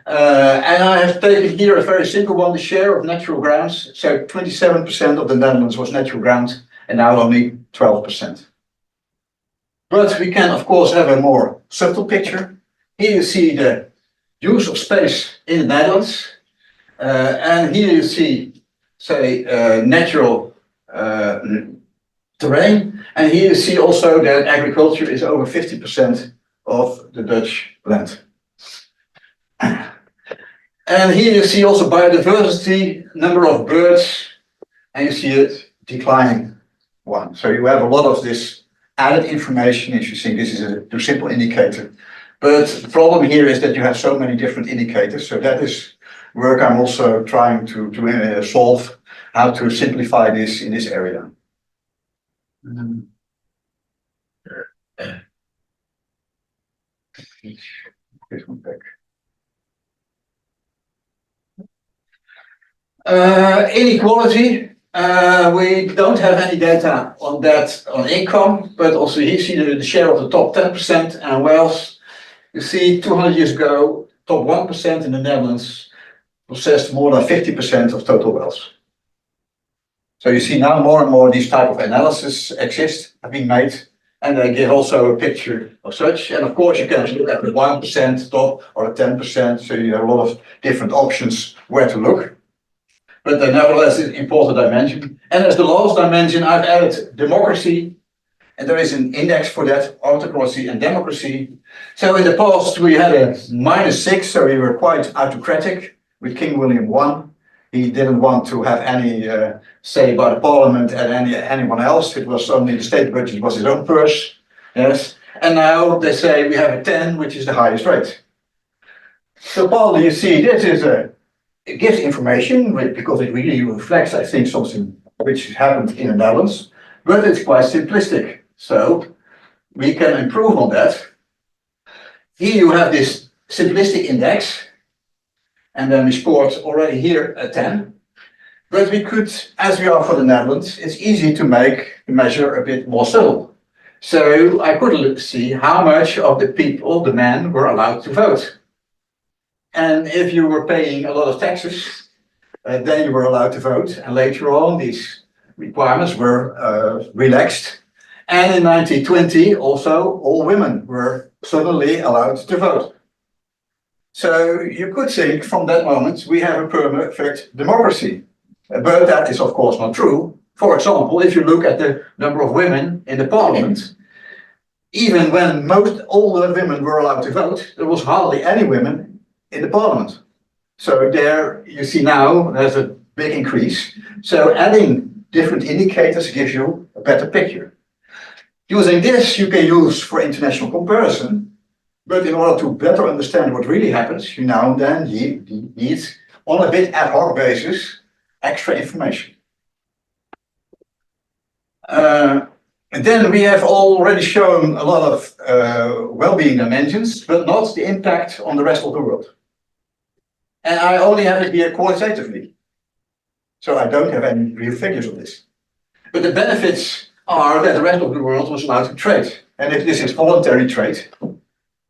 And I have taken here a very simple one, the share of natural grounds. So 27% of the Netherlands was natural ground, and now only 12%. But we can, of course, have a more subtle picture. Here you see the use of space in the Netherlands. And here you see, say, natural terrain. And here you see also that agriculture is over 50% of the Dutch land. And here you see also biodiversity, number of birds, and you see it declining one. So you have a lot of this added information if you think this is a too simple indicator. But the problem here is that you have so many different indicators. So that is work I'm also trying to solve, how to simplify this in this area. This one back. Inequality, we don't have any data on that on income, but also here you see the share of the top 10% and wealth. You see 200 years ago, top 1% in the Netherlands possessed more than 50% of total wealth. So you see now more and more these type of analysis exist, have been made, and they give also a picture of such. And of course you can look at the 1% top or the 10%, so you have a lot of different options where to look. But nevertheless, it's an important dimension. And as the last dimension, I've added democracy, and there is an index for that, autocracy and democracy. So in the past, we had a -6, so we were quite autocratic with King William I. He didn't want to have any say by the parliament and anyone else. It was only the state budget was his own purse. Yes. And now they say we have a 10, which is the highest rate. So partly you see this is it gives information because it really reflects, I think, something which happened in the Netherlands, but it's quite simplistic. So we can improve on that. Here you have this simplistic index, and then we scored already here a 10. But we could, as we are for the Netherlands, it's easy to make the measure a bit more subtle. So I could see how much of the people, the men, were allowed to vote. And if you were paying a lot of taxes, then you were allowed to vote. And later on, these requirements were relaxed. And in 1920, also, all women were suddenly allowed to vote. So you could think from that moment, we have a perfect democracy. But that is, of course, not true. For example, if you look at the number of women in the parliament, even when all the women were allowed to vote, there was hardly any women in the parliament. So there you see now there's a big increase. So adding different indicators gives you a better picture. Using this you can use for international comparison, but in order to better understand what really happens, you now and then need on a bit ad hoc basis extra information. And then we have already shown a lot of well-being dimensions, but not the impact on the rest of the world. And I only have it here qualitatively. So I don't have any real figures on this. But the benefits are that the rest of the world was allowed to trade. And if this is voluntary trade,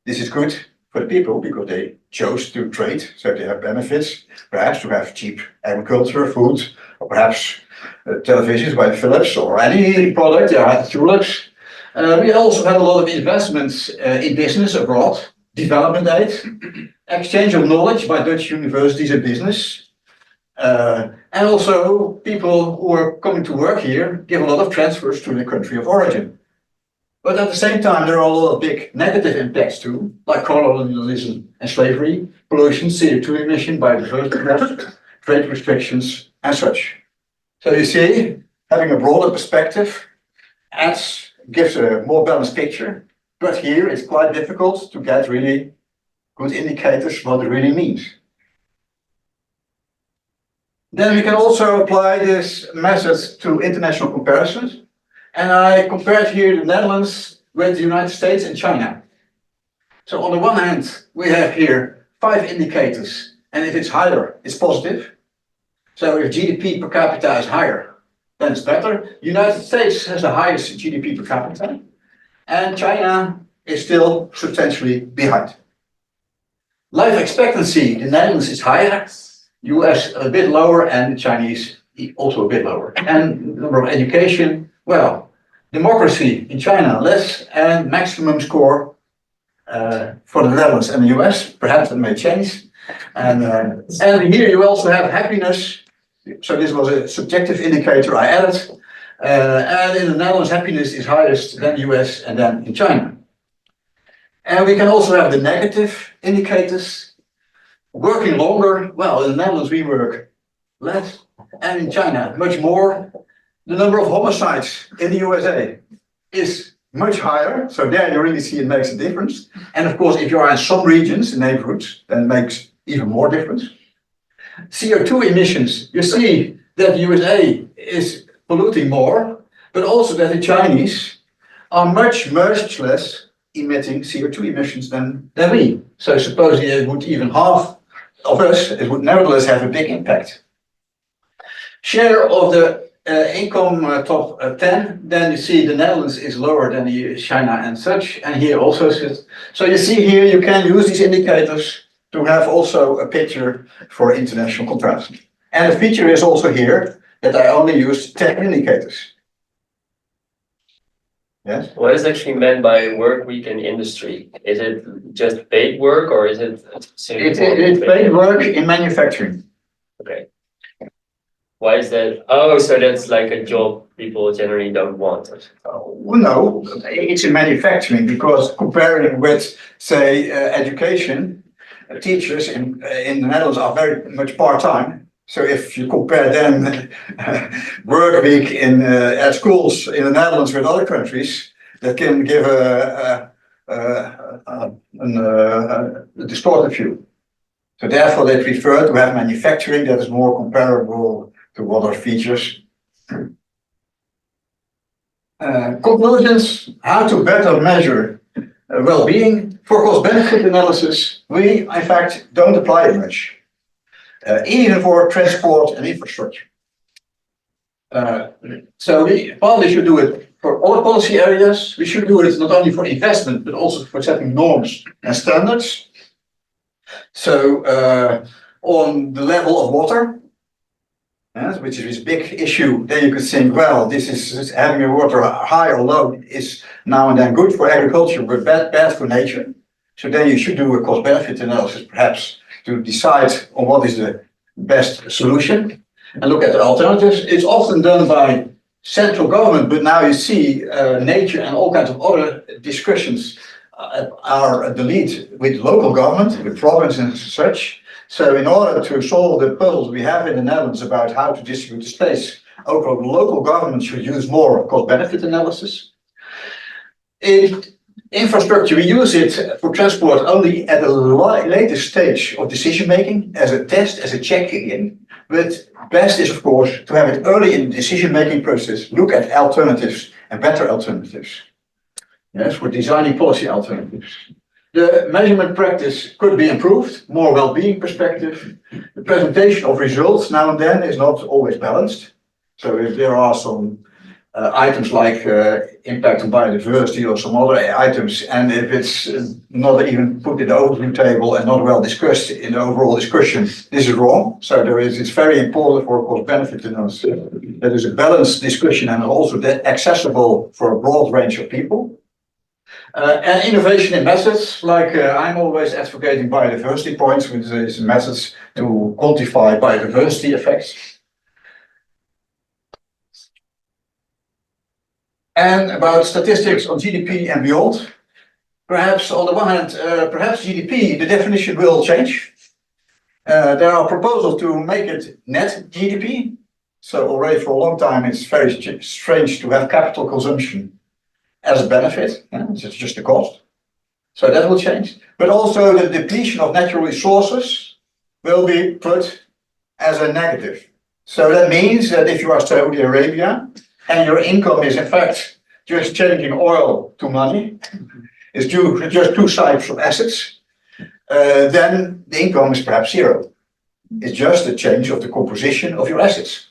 this is good for the people because they chose to trade. So they have benefits, perhaps to have cheap agriculture, food, or perhaps televisions by Philips or any product. There are tulips. We also had a lot of investments in business abroad, development aid, exchange of knowledge by Dutch universities and business. And also people who are coming to work here give a lot of transfers to the country of origin. But at the same time, there are a lot of big negative impacts too, like colonialism and slavery, pollution, CO2 emission, biodiversity, trade restrictions, and such. So you see, having a broader perspective gives a more balanced picture, but here it's quite difficult to get really good indicators what it really means. Then we can also apply this method to international comparisons. And I compared here the Netherlands with the United States and China. So on the one hand, we have here 5 indicators, and if it's higher, it's positive. So if GDP per capita is higher, then it's better. The United States has the highest GDP per capita, and China is still substantially behind. Life expectancy, the Netherlands is higher, US a bit lower, and the Chinese also a bit lower. And number of education, well, democracy in China less, and maximum score for the Netherlands and the US. Perhaps that may change. And here you also have happiness. So this was a subjective indicator I added. And in the Netherlands, happiness is highest than the US and then in China. And we can also have the negative indicators. Working longer, well, in the Netherlands we work less, and in China much more. The number of homicides in the USA is much higher, so there you really see it makes a difference. And of course, if you are in some regions, neighborhoods, then it makes even more difference. CO2 emissions, you see that the USA is polluting more, but also that the Chinese are much less emitting CO2 emissions than we. So supposedly it would even half of us, it would nevertheless have a big impact. Share of the income top 10, then you see the Netherlands is lower than China and such, and here also. So you see here you can use these indicators to have also a picture for international comparison. And the feature is also here that I only used 10 indicators. Yes?
What is actually meant by work week in industry? Is it just paid work or is it?
It's paid work in manufacturing.
Okay. Why is that? Oh, so that's like a job people generally don't want.
Well, no, it's in manufacturing because comparing with, say, education, teachers in the Netherlands are very much part-time. So if you compare them work week in at schools in the Netherlands with other countries, that can give a distorted view. So therefore, they prefer to have manufacturing that is more comparable to other features. Conclusions: how to better measure well-being. For cost-benefit analysis, we in fact don't apply it much. Even for transport and infrastructure. So we partly should do it for all policy areas. We should do it not only for investment, but also for setting norms and standards. So on the level of water, which is this big issue, then you could think, well, this is having a water high or low is now and then good for agriculture, but bad for nature. So then you should do a cost-benefit analysis, perhaps, to decide on what is the best solution and look at the alternatives. It's often done by central government, but now you see nature and all kinds of other discussions are the lead with local government, with province and such. So in order to solve the puzzles we have in the Netherlands about how to distribute the space, local government should use more cost-benefit analysis. In infrastructure, we use it for transport only at a later stage of decision-making, as a test, as a check-in. But best is, of course, to have it early in the decision-making process, look at alternatives and better alternatives. Yes, for designing policy alternatives. The measurement practice could be improved, more well-being perspective. The presentation of results now and then is not always balanced. So if there are some items like impact on biodiversity or some other items, and if it's not even put in the overview table and not well discussed in the overall discussion, this is wrong. So it's very important for cost-benefit analysis. That is a balanced discussion and also accessible for a broad range of people. And innovation in methods, like I'm always advocating biodiversity points, which is methods to quantify biodiversity effects. And about statistics on GDP and beyond. Perhaps on the one hand, perhaps GDP, the definition will change. There are proposals to make it net GDP. So already for a long time, it's very strange to have capital consumption as a benefit. It's just a cost. So that will change. But also the depletion of natural resources will be put as a negative. So that means that if you are Saudi Arabia, and your income is in fact just changing oil to money, it's just two types of assets, then the income is perhaps zero. It's just a change of the composition of your assets.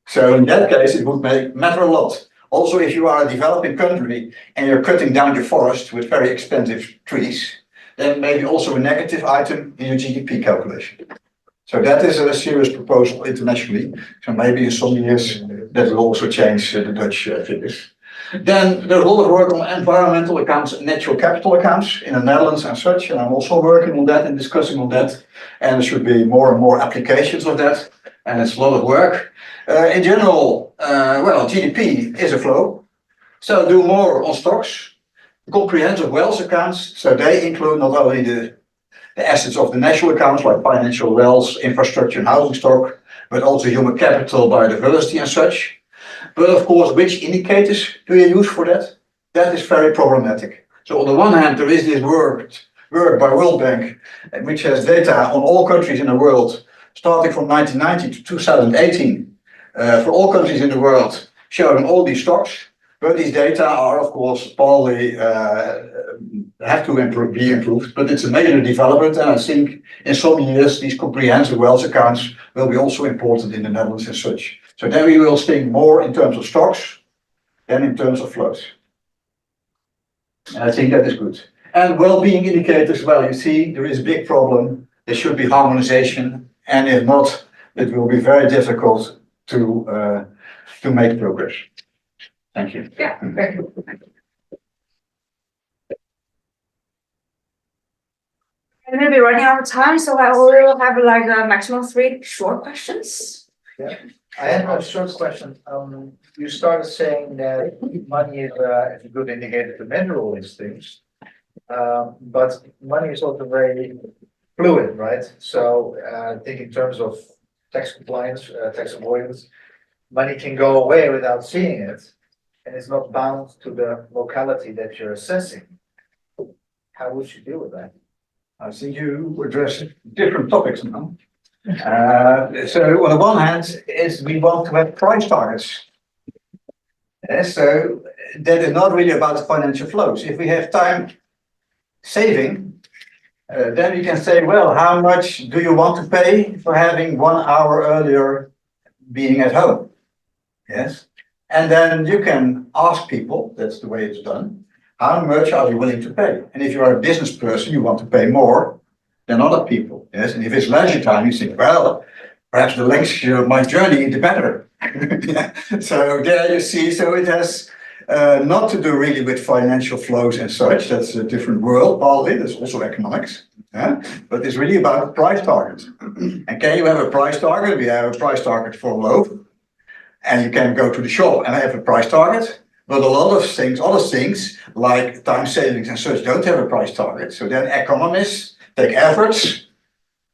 So in that case, it would matter a lot. Also, if you are a developing country and you're cutting down your forest with very expensive trees, then maybe also a negative item in your GDP calculation. So that is a serious proposal internationally. So maybe in some years that will also change the Dutch figures. Then there's a lot of work on environmental accounts and natural capital accounts in the Netherlands and such, and I'm also working on that and discussing on that. And there should be more and more applications of that, and it's a lot of work. In general, well, GDP is a flow, so do more on stocks. Comprehensive wealth accounts, so they include not only the assets of the national accounts like financial wealth, infrastructure and housing stock, but also human capital, biodiversity and such. But of course, which indicators do you use for that? That is very problematic. So on the one hand, there is this work by World Bank, which has data on all countries in the world, starting from 1990 to 2018, for all countries in the world, showing all these stocks. But these data are, of course, probably have to be improved. But it's a major development, and I think in some years these comprehensive wealth accounts will be also important in the Netherlands and such. So then we will think more in terms of stocks than in terms of flows. And I think that is good. And well-being indicators, well, you see, there is a big problem. There should be harmonization, and if not, it will be very difficult to make progress. Thank you.
Yeah, very good. And we'll be running out of time, so I will have like a maximum 3 short questions.
I have a short question. You started saying that money is a good indicator to measure all these things. But money is also very fluid, right? So I think in terms of tax compliance, tax avoidance, money can go away without seeing it, and it's not bound to the locality that you're assessing. How would you deal with that?
I think you address different topics now. So on the one hand, is we want to have price targets. So that is not really about financial flows. If we have time saving, then we can say, well, how much do you want to pay for having 1 hour earlier being at home? Yes. And then you can ask people, that's the way it's done, how much are you willing to pay? And if you are a business person, you want to pay more than other people. Yes. And if it's leisure time, you think, well, perhaps the length of my journey, the better. Yeah. So there you see, so it has not to do really with financial flows and such. That's a different world, probably. There's also economics. Yeah? But it's really about a price target. And can you have a price target? We have a price target for a loaf. And you can go to the shop and have a price target. But a lot of things, other things like time savings and such don't have a price target. So then economists take efforts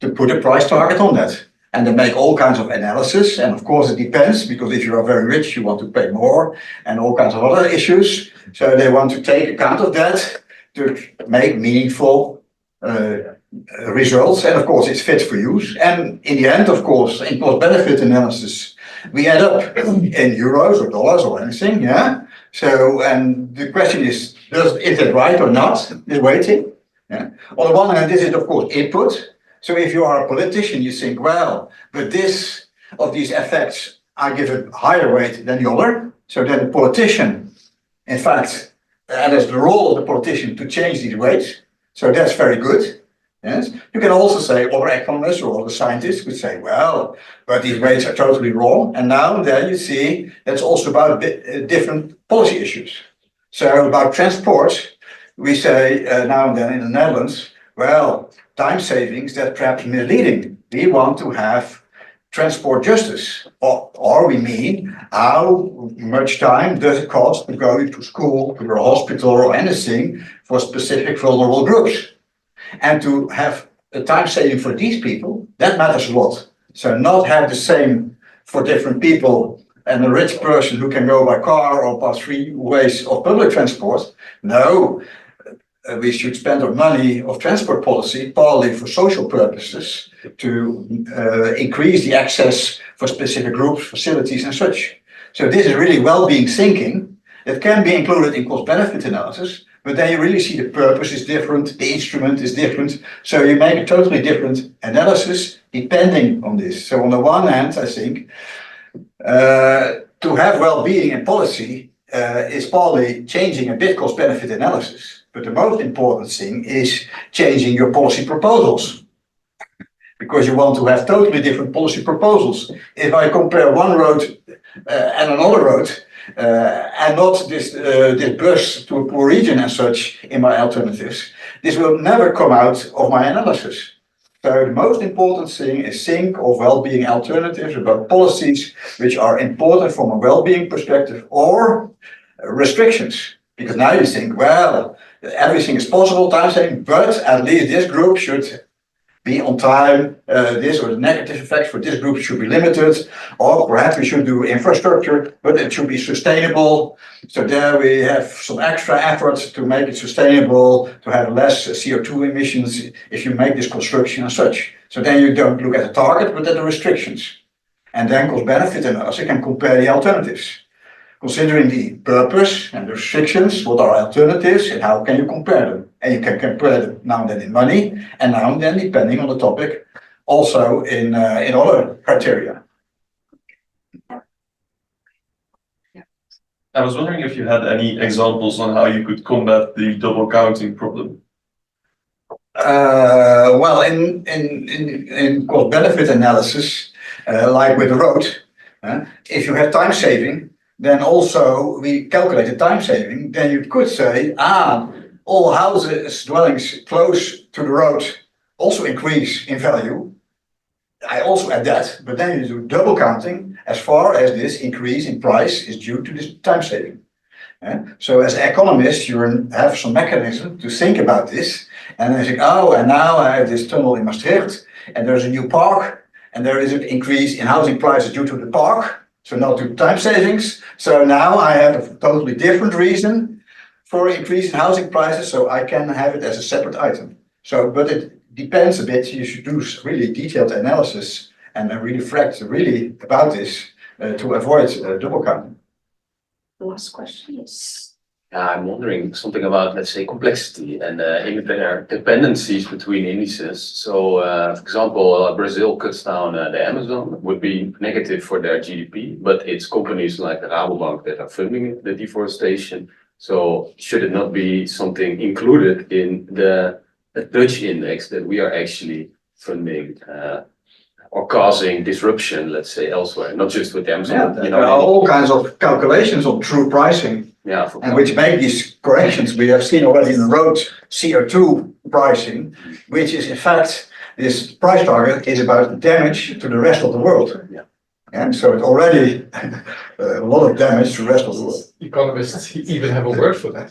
to put a price target on that. And they make all kinds of analysis. And of course it depends, because if you are very rich, you want to pay more and all kinds of other issues. So they want to take account of that to make meaningful results. And of course it's fit for use. And in the end, of course, in cost benefit analysis, we add up in euros or dollars or anything, yeah. So, and the question is it right or not? The weighting. Yeah. On the one hand, this is of course input. So if you are a politician, you think, well, but this of these effects, I give a higher weight than the other. So then the politician, in fact, and it's the role of the politician to change these weights. So that's very good. Yes, you can also say other economists or other scientists could say, well, but these rates are totally wrong. And now and then you see that's also about different policy issues. So about transport, we say now and then in the Netherlands, well, time savings, that's perhaps misleading. We want to have transport justice, or we mean how much time does it cost to go to school, to a hospital or anything for specific vulnerable groups. And to have a time saving for these people, that matters a lot. So not have the same for different people and a rich person who can go by car or by 3 ways of public transport. No, we should spend our money of transport policy partly for social purposes to increase the access for specific groups, facilities and such. So this is really well-being thinking that can be included in cost-benefit analysis. But then you really see the purpose is different, the instrument is different. So you make a totally different analysis depending on this. So on the one hand, I think, to have well-being in policy is partly changing a bit cost-benefit analysis. But the most important thing is changing your policy proposals. Because you want to have totally different policy proposals. If I compare one road and another road, and not this bus to a poor region as such in my alternatives, this will never come out of my analysis. So the most important thing is think of well-being alternatives about policies which are important from a well-being perspective or restrictions. Because now you think, well, everything is possible, time saving, but at least this group should be on time, this or the negative effects for this group should be limited, or perhaps we should do infrastructure, but it should be sustainable. So there we have some extra efforts to make it sustainable, to have less CO2 emissions if you make this construction and such. So then you don't look at the target, but at the restrictions. And then cost benefit analysis, you can compare the alternatives. Considering the purpose and the restrictions, what are alternatives and how can you compare them? And you can compare them now and then in money, and now and then, depending on the topic, also in other criteria.
I was wondering if you had any examples on how you could combat the double counting problem.
Well, in cost benefit analysis, like with the road, if you have time saving, then also we calculate the time saving, then you could say, all houses, dwellings close to the road also increase in value. I also add that, but then you do double counting as far as this increase in price is due to this time saving. So as economists, you have some mechanism to think about this, and then you think, and now I have this tunnel in Maastricht, and there's a new park, and there is an increase in housing prices due to the park. So not to time savings. So now I have a totally different reason for increase in housing prices, so I can have it as a separate item. So, but it depends a bit. You should do really detailed analysis and really reflect really about this to avoid double counting.
Last question is.
I'm wondering something about, let's say, complexity and dependencies between indices. So, for example, Brazil cuts down the Amazon, would be negative for their GDP, but it's companies like the Rabobank that are funding the deforestation. So, should it not be something included in the Dutch index that we are actually funding or causing disruption, let's say, elsewhere, not just with Amazon?
Yeah, there are all kinds of calculations on true pricing.
Yeah,
and which make these corrections. We have seen already in the road CO2 pricing, which is in fact, this price target is about damage to the rest of the world.
Yeah.
And so it's already a lot of damage to the rest of the world.
Economists even have a word for that.